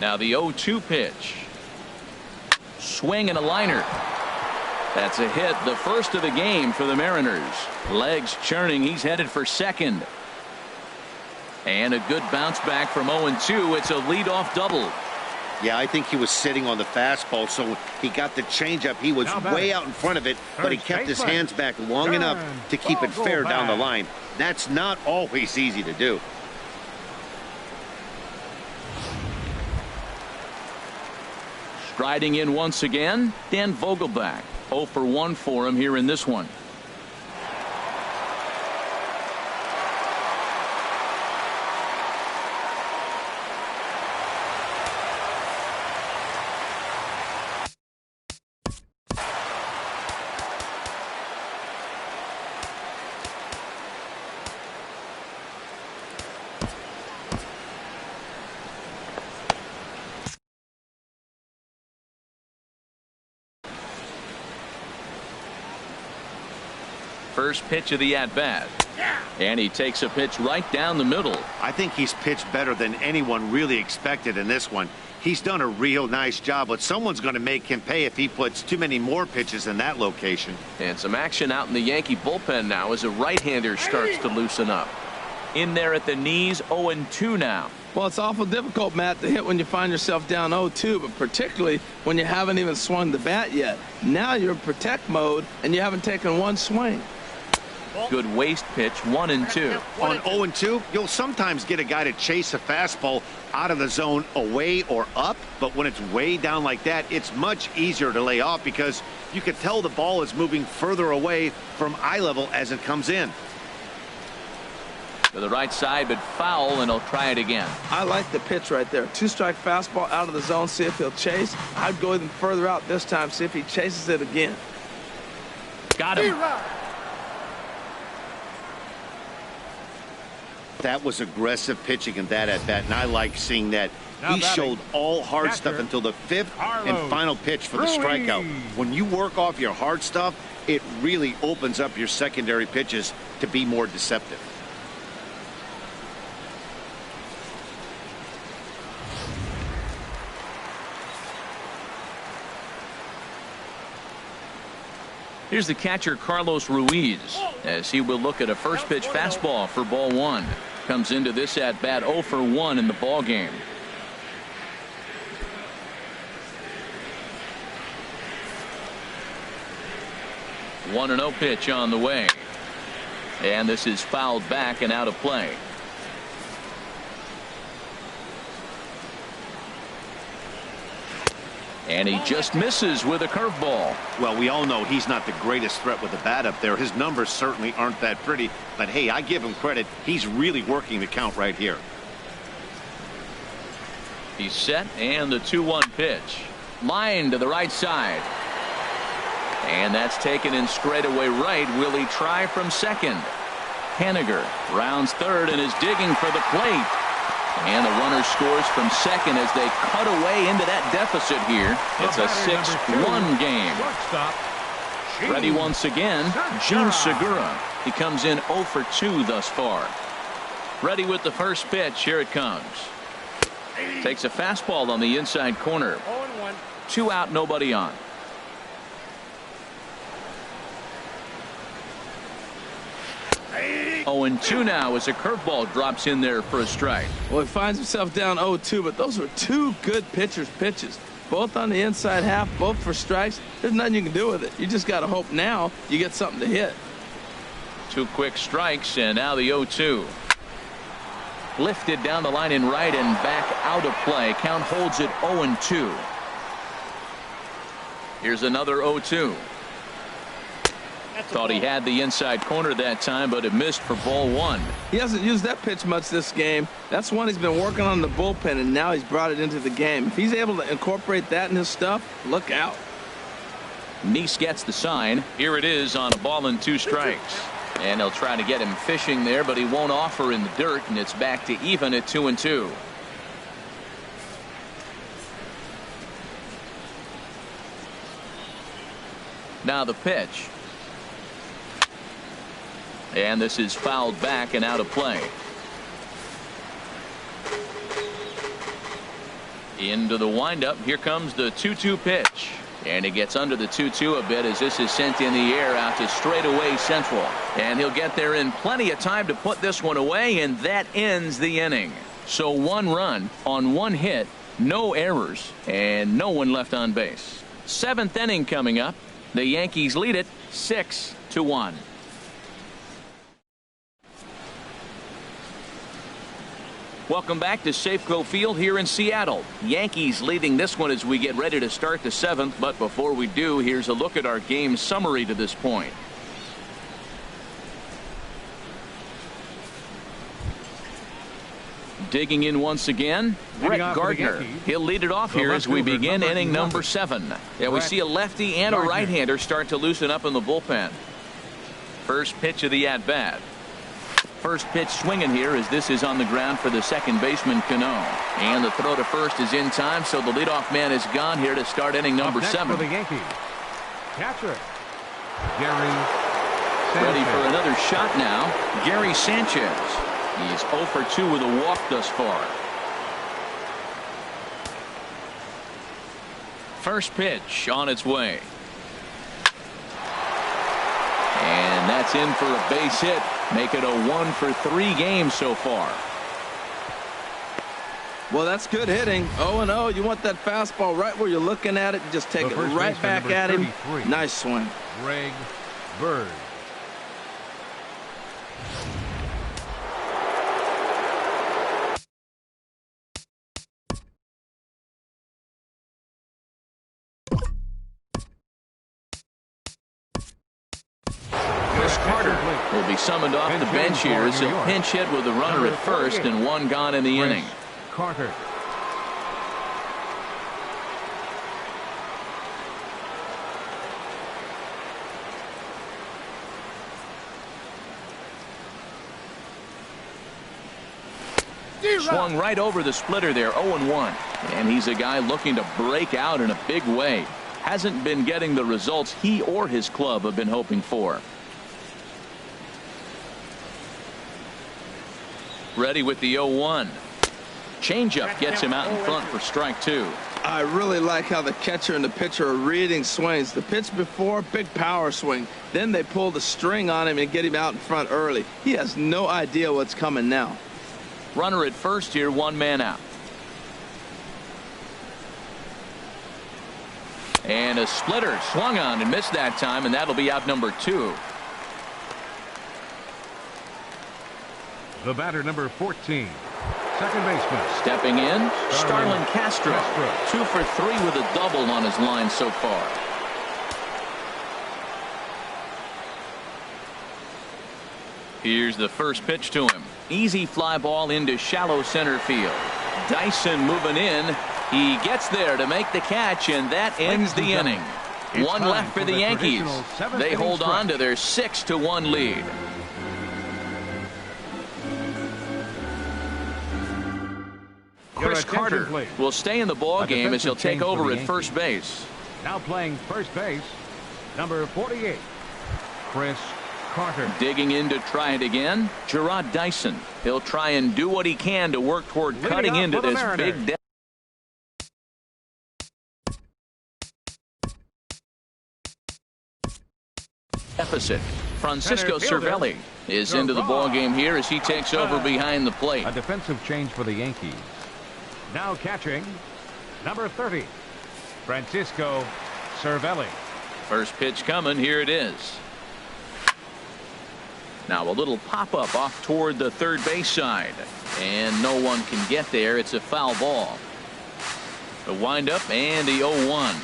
Now the 0-2 pitch. Swing and a liner. That's a hit, the first of the game for the Mariners. Legs churning. He's headed for second. And a good bounce back from 0-2. It's a leadoff double. Yeah, I think he was sitting on the fastball, so he got the changeup. He was way out in front of it, but he kept his hands back long enough to keep it fair down the line. That's not always easy to do. Striding in once again, Dan Vogelbach. 0 for 1 for him here in this one. First pitch of the at-bat. And he takes a pitch right down the middle. I think he's pitched better than anyone really expected in this one. He's done a real nice job, but someone's going to make him pay if he puts too many more pitches in that location. And some action out in the Yankee bullpen now as a right-hander starts to loosen up. In there at the knees, 0-2 now. Well, it's awful difficult, Matt, to hit when you find yourself down 0-2, but particularly when you haven't even swung the bat yet. Now you're in protect mode, and you haven't taken one swing. Good waist pitch, 1-2. On 0-2, you'll sometimes get a guy to chase a fastball out of the zone away or up, but when it's way down like that, it's much easier to lay off because you can tell the ball is moving further away from eye level as it comes in. To the right side, but foul, and he'll try it again. I like the pitch right there. Two-strike fastball out of the zone, see if he'll chase. I'd go even further out this time, see if he chases it again. Got him. That was aggressive pitching in that at-bat, and I like seeing that. He showed all hard stuff until the fifth and final pitch for the strikeout. When you work off your hard stuff, it really opens up your secondary pitches to be more deceptive. Here's the catcher, Carlos Ruiz, as he will look at a first pitch fastball for ball 1. Comes into this at bat 0 for 1 in the ball game. One 1-0 pitch on the way. And this is fouled back and out of play. And he just misses with a curveball. Well, we all know he's not the greatest threat with the bat up there. His numbers certainly aren't that pretty. But, hey, I give him credit. He's really working the count right here. He's set, and the 2-1 pitch. Line to the right side. And that's taken in straightaway right. Will he try from second? Henniger rounds third and is digging for the plate. And the runner scores from second as they cut away into that deficit here. It's a 6-1 game. Ready once again, Gene Segura. He comes in 0 for 2 thus far. Ready with the first pitch. Here it comes. Takes a fastball on the inside corner. 2 out, nobody on. 0-2 now as a curveball drops in there for a strike. Well, he finds himself down 0-2, but those were two good pitchers' pitches. Both on the inside half, both for strikes. There's nothing you can do with it. You just got to hope now you get something to hit. 2 quick strikes, and now the 0-2. Lifted down the line in right and back out of play. Count holds it 0-2. Here's another 0-2. Thought he had the inside corner that time, but it missed for ball 1. He hasn't used that pitch much this game. That's one he's been working on in the bullpen, and now he's brought it into the game. If he's able to incorporate that in his stuff, look out. Neese gets the sign. Here it is on a ball and 2 strikes. And they'll try to get him fishing there, but he won't offer in the dirt, and it's back to even at 2-2. Now the pitch. And this is fouled back and out of play. Into the windup. Here comes the 2-2 pitch. And he gets under the 2-2 a bit as this is sent in the air out to straightaway central. And he'll get there in plenty of time to put this one away, and that ends the inning. So 1 run on 1 hit, no errors, and no one left on base. 7th inning coming up. The Yankees lead it 6-1. Welcome back to Safeco Field here in Seattle. Yankees leading this one as we get ready to start the 7th. But before we do, here's a look at our game summary to this point. Digging in once again, Brett Gardner. He'll lead it off here as we begin inning number 7. Yeah, we see a lefty and a right-hander start to loosen up in the bullpen. First pitch of the at-bat. First pitch swinging here as this is on the ground for the second baseman, Cano. And the throw to first is in time, so the leadoff man is gone here to start inning number 7. For the Yankees, catcher, Gary Sanchez. Ready for another shot now, Gary Sanchez. He's 0 for 2 with a walk thus far. First pitch on its way. And that's in for a base hit. Make it a 1 for 3 game so far. Well, that's good hitting. 0-0. You want that fastball right where you're looking at it. Just take it right back at him. Nice swing. Greg Bird. Will be summoned off the bench here as he'll pinch hit with a runner at first and 1 gone in the inning. Carter. Swung right over the splitter there, 0-1. And he's a guy looking to break out in a big way. Hasn't been getting the results he or his club have been hoping for. Ready with the 0-1. Changeup gets him out in front for strike 2. I really like how the catcher and the pitcher are reading swings. The pitch before, big power swing. Then they pull the string on him and get him out in front early. He has no idea what's coming now. Runner at first here, 1 man out. And a splitter swung on and missed that time, and that'll be out number 2. The batter, number 14, second baseman. Stepping in, Starlin Castro. 2 for 3 with a double on his line so far. Here's the first pitch to him. Easy fly ball into shallow center field. Dyson moving in. He gets there to make the catch, and that ends the inning. 1 left for the Yankees. They hold on to their 6-1 lead. Chris Carter will stay in the ball game as he'll take over at first base. Now playing first base, number 48, Chris Carter. Digging in to try it again, Gerard Dyson. He'll try and do what he can to work toward cutting into this big deficit. Francisco Cervelli is into the ball game here as he takes over behind the plate. A defensive change for the Yankees. Now catching, number 30, Francisco Cervelli. First pitch coming. Here it is. Now a little pop-up off toward the third base side, and no one can get there. It's a foul ball. The windup and the 0-1.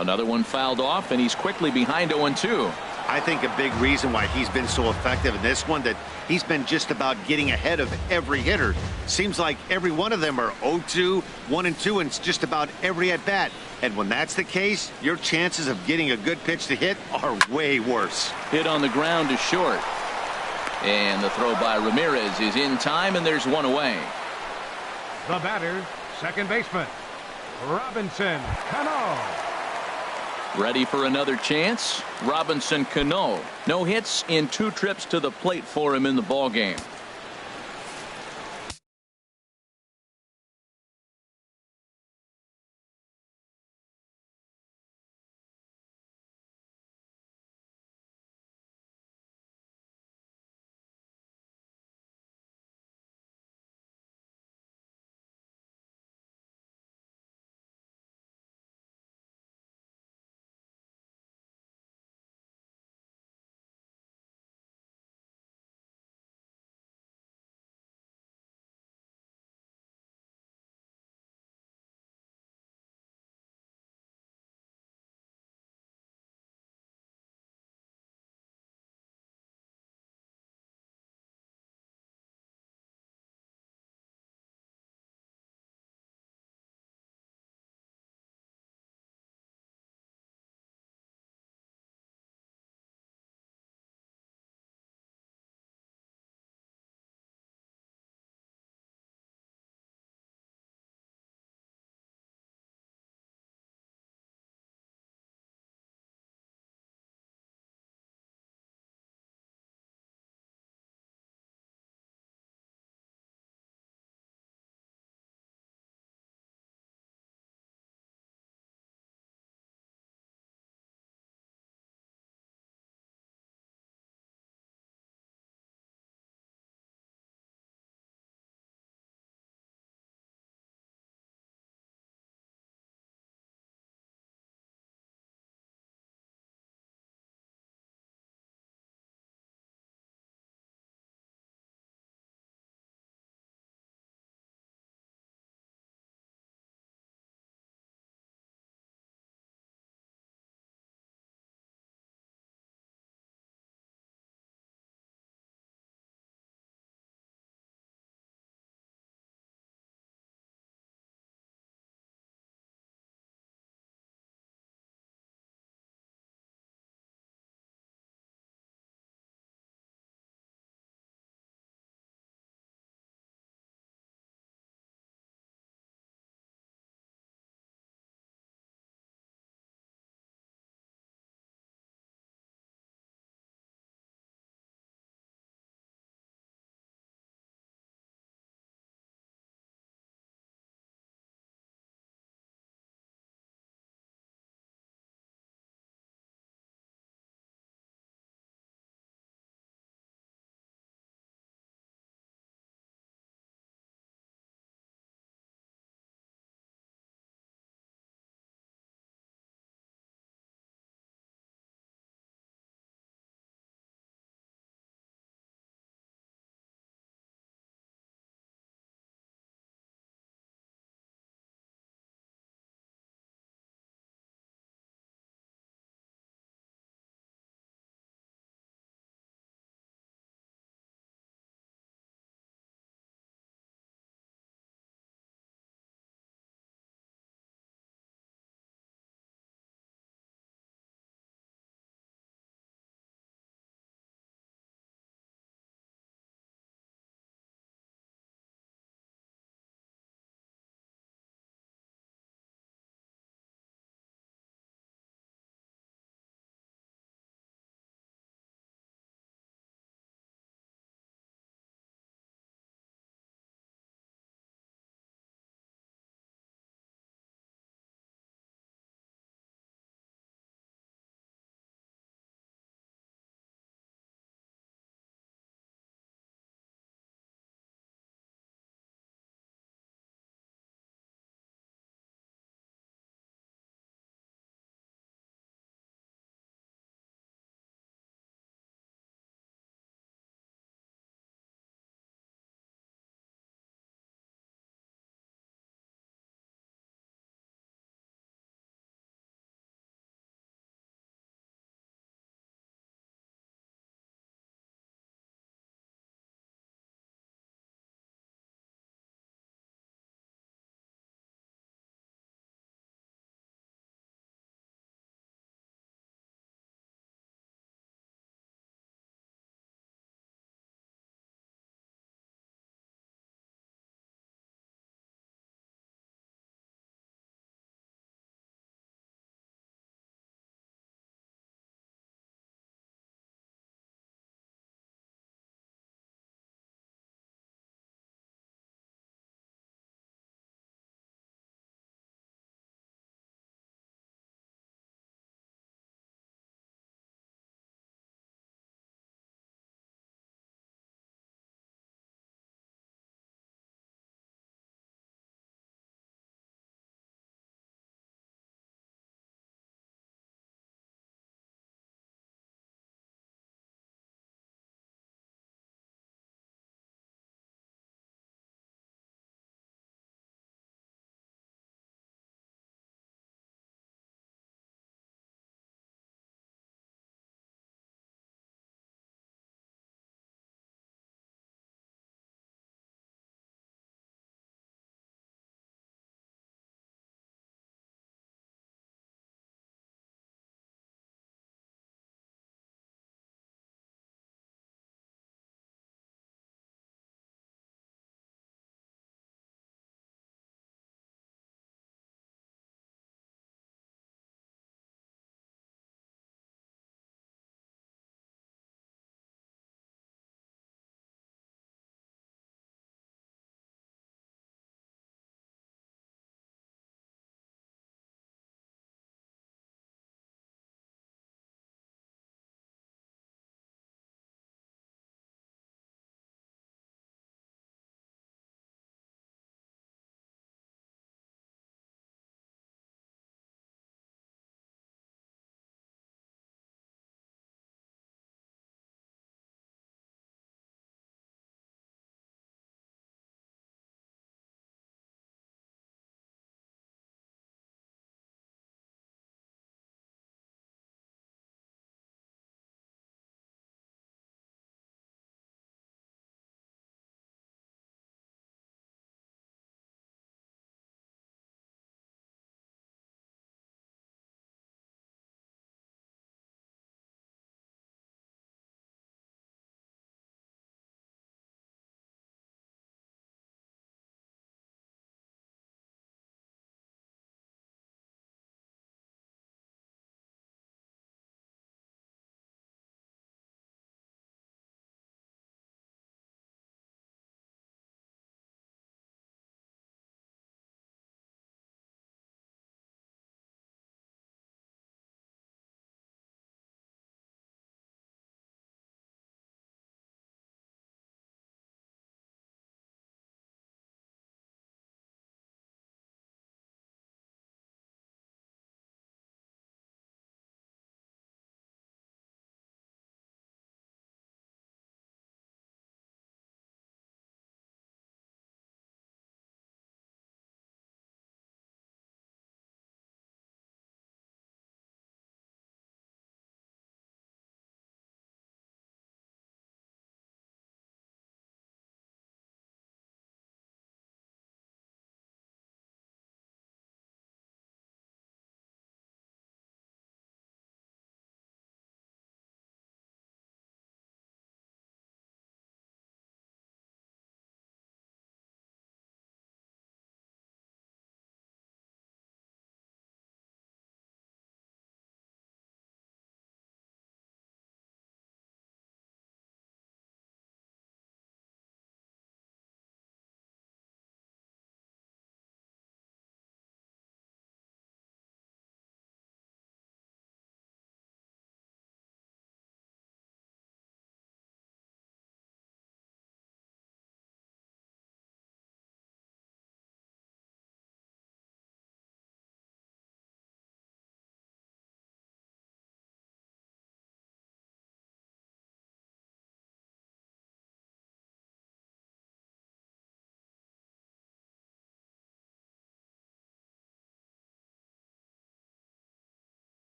Another one fouled off, and he's quickly behind 0-2. I think a big reason why he's been so effective in this one, that he's been just about getting ahead of every hitter. Seems like every one of them are 0-2, 1-2, and it's just about every at bat. And when that's the case, your chances of getting a good pitch to hit are way worse. Hit on the ground to short. And the throw by Ramirez is in time, and there's 1 away. The batter, second baseman, Robinson Cano. Ready for another chance. Robinson Cano. No hits in 2 trips to the plate for him in the ball game.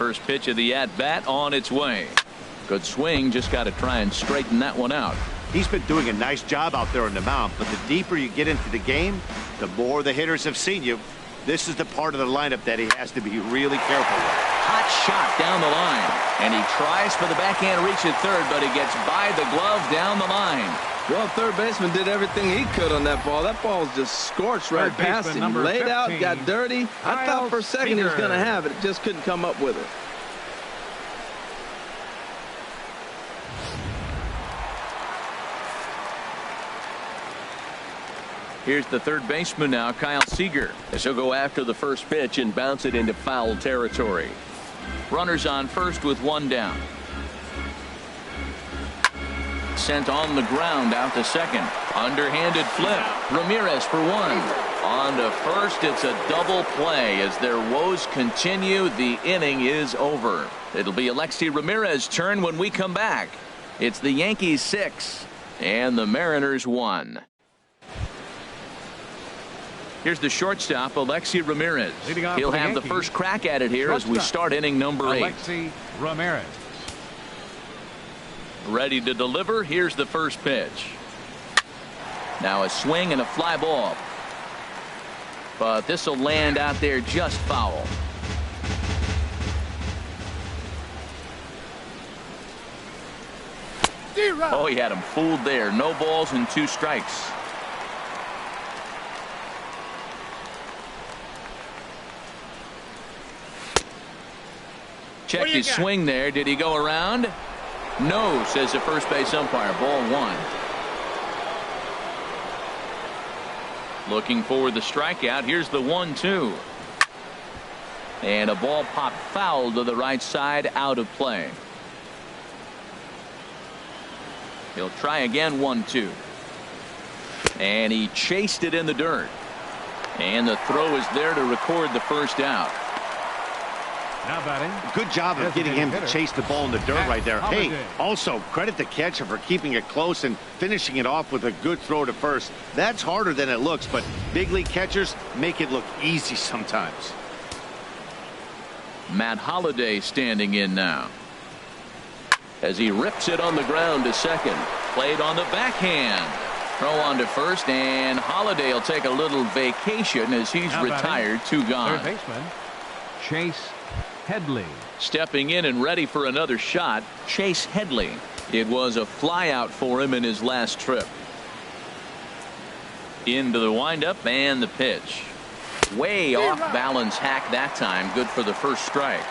first pitch of the at-bat on its way. Good swing, just got to try and straighten that one out. He's been doing a nice job out there on the mound, but the deeper you get into the game, the more the hitters have seen you. This is the part of the lineup that he has to be really careful with. Hot shot down the line, and he tries for the backhand reach at third, but he gets by the glove down the line. Well, third baseman did everything he could on that ball. That ball was just scorched right past him. Laid out, got dirty. I thought for a second he was going to have it. It just couldn't come up with it. Here's the third baseman now, Kyle Seager, as he'll go after the first pitch and bounce it into foul territory. Runners on first with one down. Sent on the ground out to second. Underhanded flip. Ramirez for one. On to first. It's a double play as their woes continue. The inning is over. It'll be Alexi Ramirez's turn when we come back. It's the Yankees 6 and the Mariners 1. Here's the shortstop, Alexi Ramirez. He'll have the first crack at it here as we start inning number 8. Alexi Ramirez. Ready to deliver. Here's the first pitch. Now a swing and a fly ball. But this will land out there just foul. Oh, he had him fooled there. No balls and 2 strikes. Check his swing there. Did he go around? No, says the first base umpire. Ball 1. Looking for the strikeout. Here's the 1-2. And a ball popped foul to the right side, out of play. He'll try again. 1-2. And he chased it in the dirt. And the throw is there to record the first out. Now batting. Good job of getting him to chase the ball in the dirt right there. Holiday. Hey, also credit the catcher for keeping it close and finishing it off with a good throw to first. That's harder than it looks, but big league catchers make it look easy sometimes. Matt Holliday standing in now as he rips it on the ground to second. Played on the backhand. Throw on to first, and Holliday will take a little vacation as he's retired. 2 gone. Third baseman Chase Headley. Stepping in and ready for another shot, Chase Headley. It was a flyout for him in his last trip. Into the windup and the pitch. Way off balance hack that time. Good for the first strike.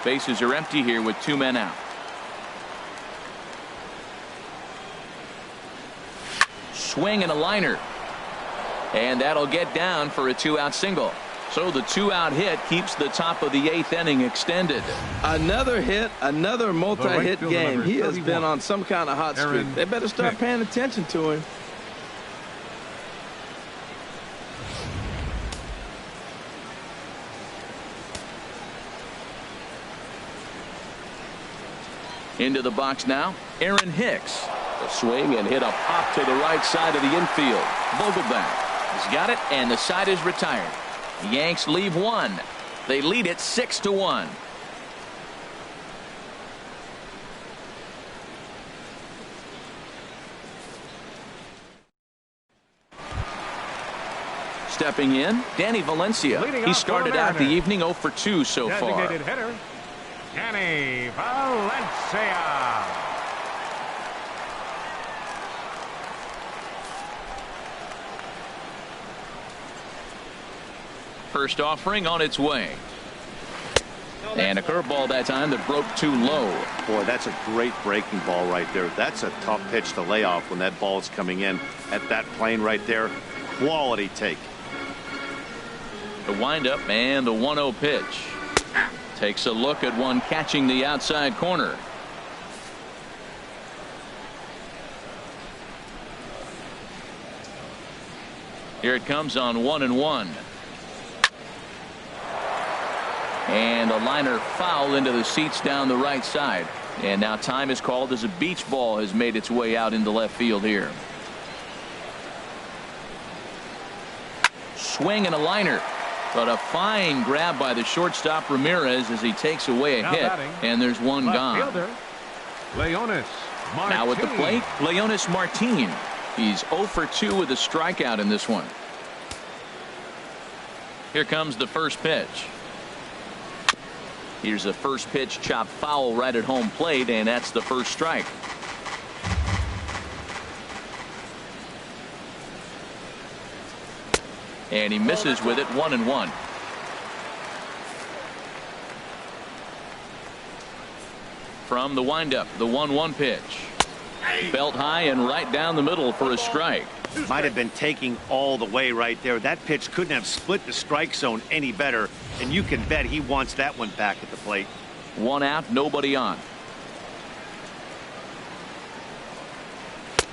Bases are empty here with 2 men out. Swing and a liner. And that'll get down for a 2-out single. So the 2-out hit keeps the top of the 8th inning extended. Another hit, another multi-hit game. He has been on some kind of hot streak. They better start paying attention to him. Into the box now, Aaron Hicks. The swing and hit a pop to the right side of the infield. Vogelbach has got it, and the side is retired. The Yanks leave 1. They lead it 6-1. Stepping in, Danny Valencia. He started out the evening 0 for 2 so far. Designated hitter, Danny Valencia. First offering on its way. And a curveball that time that broke too low. Boy, that's a great breaking ball right there. That's a tough pitch to lay off when that ball is coming in at that plane right there. Quality take. The windup and the 1-0 pitch. Takes a look at one catching the outside corner. Here it comes on 1-1. And a liner foul into the seats down the right side. And now time is called as a beach ball has made its way out into left field here. Swing and a liner. But a fine grab by the shortstop Ramirez as he takes away a Now hit. batting, And there's one left gone. fielder, Leonis Martin. Now at the plate, Leonis Martin. He's 0 for 2 with a strikeout in this one. Here comes the first pitch. Here's a first pitch chop foul right at home plate, and that's the first strike. And he misses with it, 1-1. From the windup, the 1-1 pitch. Belt high and right down the middle for a strike. Might have been taking all the way right there. That pitch couldn't have split the strike zone any better, and you can bet he wants that one back at the plate. 1 out, nobody on.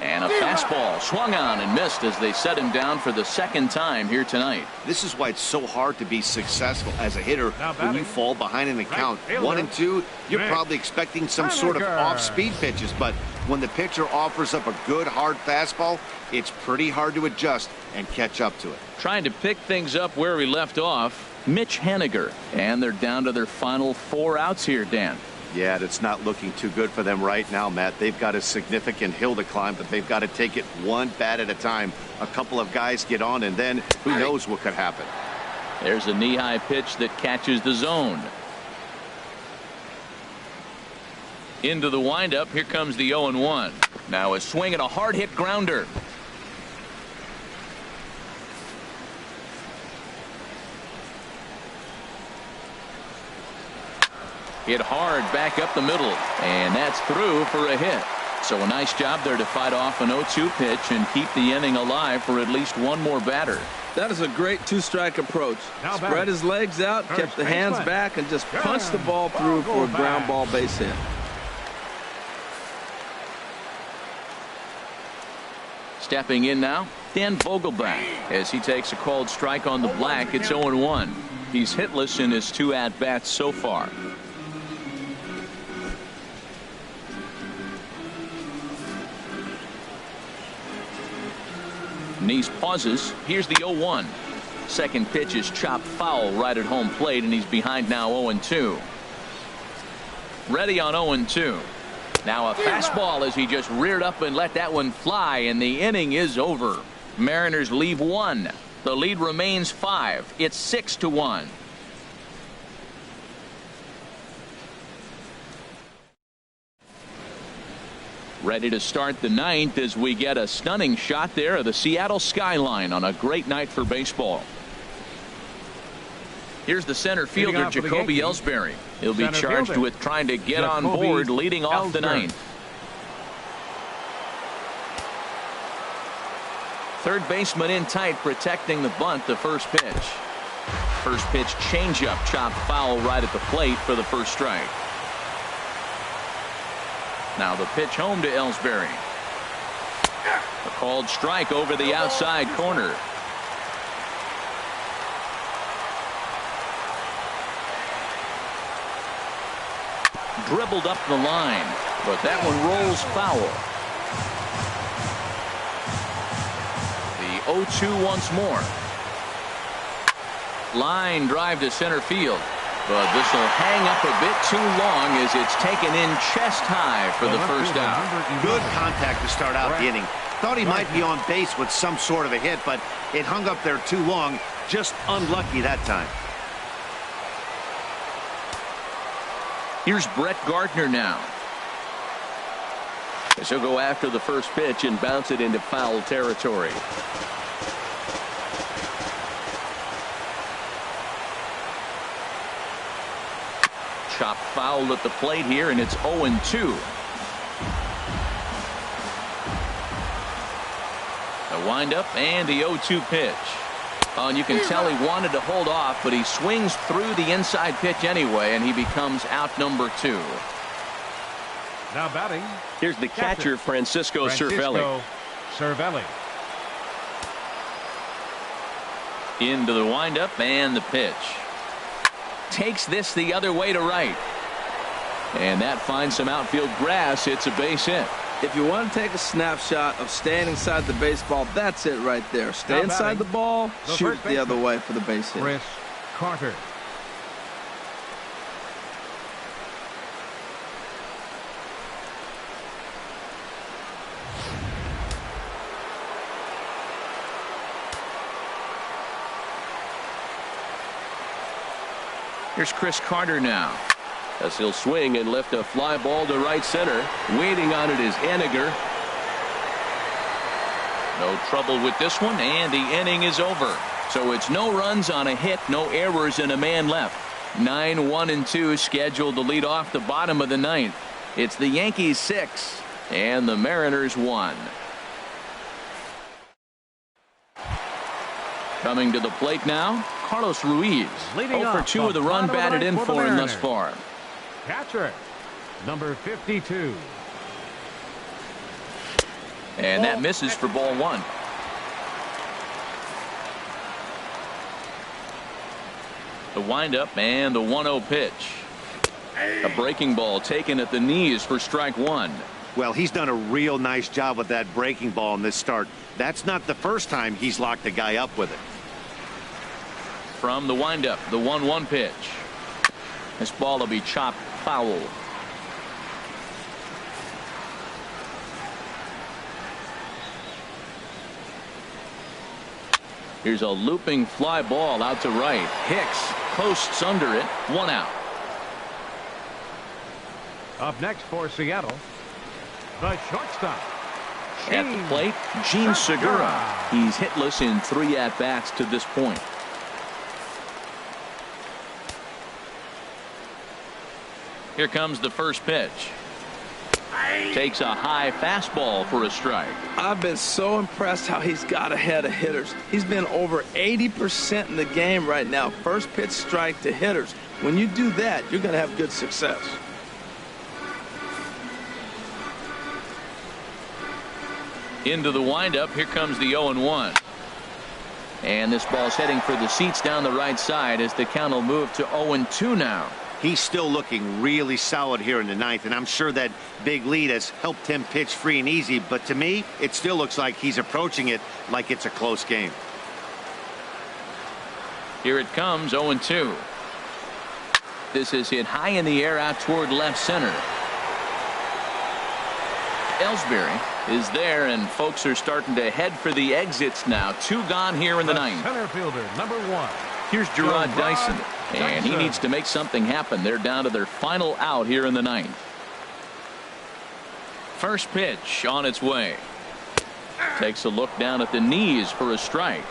And a fastball swung on and missed as they set him down for the second time here tonight. This is why it's so hard to be successful as a hitter when you fall behind an account. Right fielder, 1 and 2, you're Nick probably expecting some sort of Haniger. off-speed pitches, but when the pitcher offers up a good hard fastball, it's pretty hard to adjust and catch up to it. Trying to pick things up where we left off, Mitch Haniger. And they're down to their final 4 outs here, Dan. Yeah, it's not looking too good for them right now, Matt. They've got a significant hill to climb, but they've got to take it one bat at a time. A couple of guys get on, and then who knows what could happen. There's a knee-high pitch that catches the zone. Into the windup. Here comes the 0-1. Now a swing and a hard-hit grounder. Hit hard back up the middle, and that's through for a hit. So a nice job there to fight off an 0-2 pitch and keep the inning alive for at least one more batter. That is a great two-strike approach. Now Spread batting, his legs out, first kept the hands baseman. back, and just punched the Turn. ball through for a Ball ground back. ball base hit. Stepping in now, Dan Vogelbach, as he takes a called strike on the black. It's 0-1. He's hitless in his 2 at-bats so far. Nice pauses. Here's the 0-1. Second pitch is chopped foul right at home plate, and he's behind now 0-2. Ready on 0-2. Now a fastball as he just reared up and let that one fly, and the inning is over. Mariners leave 1. The lead remains 5. It's 6-1. Ready to start the 9th as we get a stunning shot there of the Seattle skyline on a great night for baseball. Here's the center fielder, Jacoby Ellsbury. He'll be charged with trying to get on board leading off the 9th. Third baseman in tight, protecting the bunt. The first pitch. First pitch changeup, chopped foul right at the plate for the first strike. Now the pitch home to Ellsbury. A called strike over the outside corner. Dribbled up the line, but that one rolls foul. The 0-2 once more. Line drive to center field, but this will hang up a bit too long as it's taken in chest high for the first out. Good contact to start out the inning. Thought he might be on base with some sort of a hit, but it hung up there too long. Just unlucky that time. Here's Brett Gardner now. As he'll go after the first pitch and bounce it into foul territory. Chopped foul at the plate here, and it's 0-2. The windup and the 0-2 pitch. Oh, and you can tell he wanted to hold off, but he swings through the inside pitch anyway, and he becomes out number 2. Now batting, Here's the catcher, Francisco Cervelli. Cervelli. Into the windup and the pitch. Takes this the other way to right. And that finds some outfield grass. It's a base hit. If you want to take a snapshot of staying inside the baseball, that's it right there. Stay Now inside batting, the ball, the shoot first the other baseman, way for the base hit. Chris Carter. Here's Chris Carter now, as he'll swing and lift a fly ball to right center. Waiting on it is Henniger. No trouble with this one, and the inning is over. So it's no runs on a hit, no errors, and a man left. 9-1-2 scheduled to lead off the bottom of the ninth. It's the Yankees 6 and the Mariners 1. Coming to the plate now, Carlos Ruiz. Leading 0 for 2 with the run batted in for him thus far. Catcher, number 52. And that misses for ball 1. The windup and the 1-0 pitch. A breaking ball taken at the knees for strike 1. Well, he's done a real nice job with that breaking ball in this start. That's not the first time he's locked a guy up with it. From the windup, the 1-1 pitch. This ball will be chopped foul. Here's a looping fly ball out to right. Hicks posts under it. 1 out. Up next for Seattle, the shortstop. At the plate, Gene Segura. He's hitless in 3 at-bats to this point. Here comes the first pitch. Takes a high fastball for a strike. I've been so impressed how he's got ahead of hitters. He's been over 80% in the game right now. First pitch strike to hitters. When you do that, you're going to have good success. Into the windup. Here comes the 0-1. And this ball's heading for the seats down the right side as the count will move to 0-2 now. He's still looking really solid here in the ninth, and I'm sure that big lead has helped him pitch free and easy, but to me it still looks like he's approaching it like it's a close game. Here it comes, 0-2. This is hit high in the air out toward left center. Ellsbury is there, and folks are starting to head for the exits now. 2 gone here in the ninth. Center fielder, number 1. Here's Gerard Dyson, and he needs to make something happen. They're down to their final out here in the ninth. First pitch on its way. Takes a look down at the knees for a strike.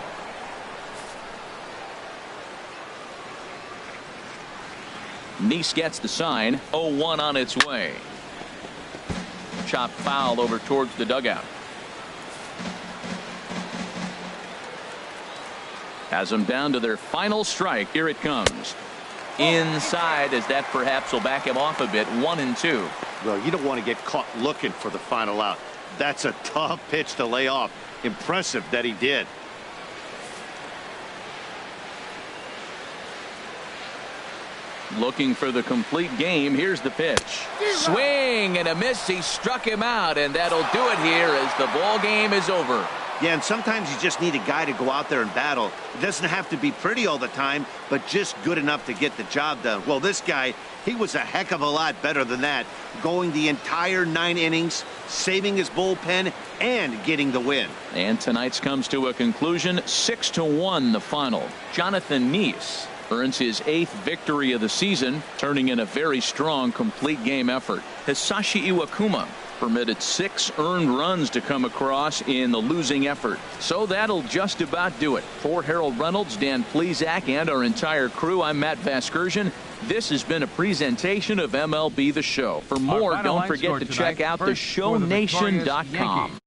Neese gets the sign. 0-1 on its way. Chopped foul over towards the dugout. Has them down to their final strike. Here it comes. Inside, as that perhaps will back him off a bit. 1-2. Well, you don't want to get caught looking for the final out. That's a tough pitch to lay off. Impressive that he did. Looking for the complete game. Here's the pitch. Swing and a miss. He struck him out, and that'll do it here as the ball game is over. Yeah, and sometimes you just need a guy to go out there and battle. It doesn't have to be pretty all the time, but just good enough to get the job done. Well, this guy, he was a heck of a lot better than that, going the entire 9 innings, saving his bullpen, and getting the win. And tonight's comes to a conclusion. 6-1 the final. Jonathan Neese earns his 8th victory of the season, turning in a very strong complete game effort. Hisashi Iwakuma permitted 6 earned runs to come across in the losing effort. So that'll just about do it. For Harold Reynolds, Dan Plesac, and our entire crew, I'm Matt Vasgersian. This has been a presentation of MLB The Show. For more, don't forget to check out theshownation.com.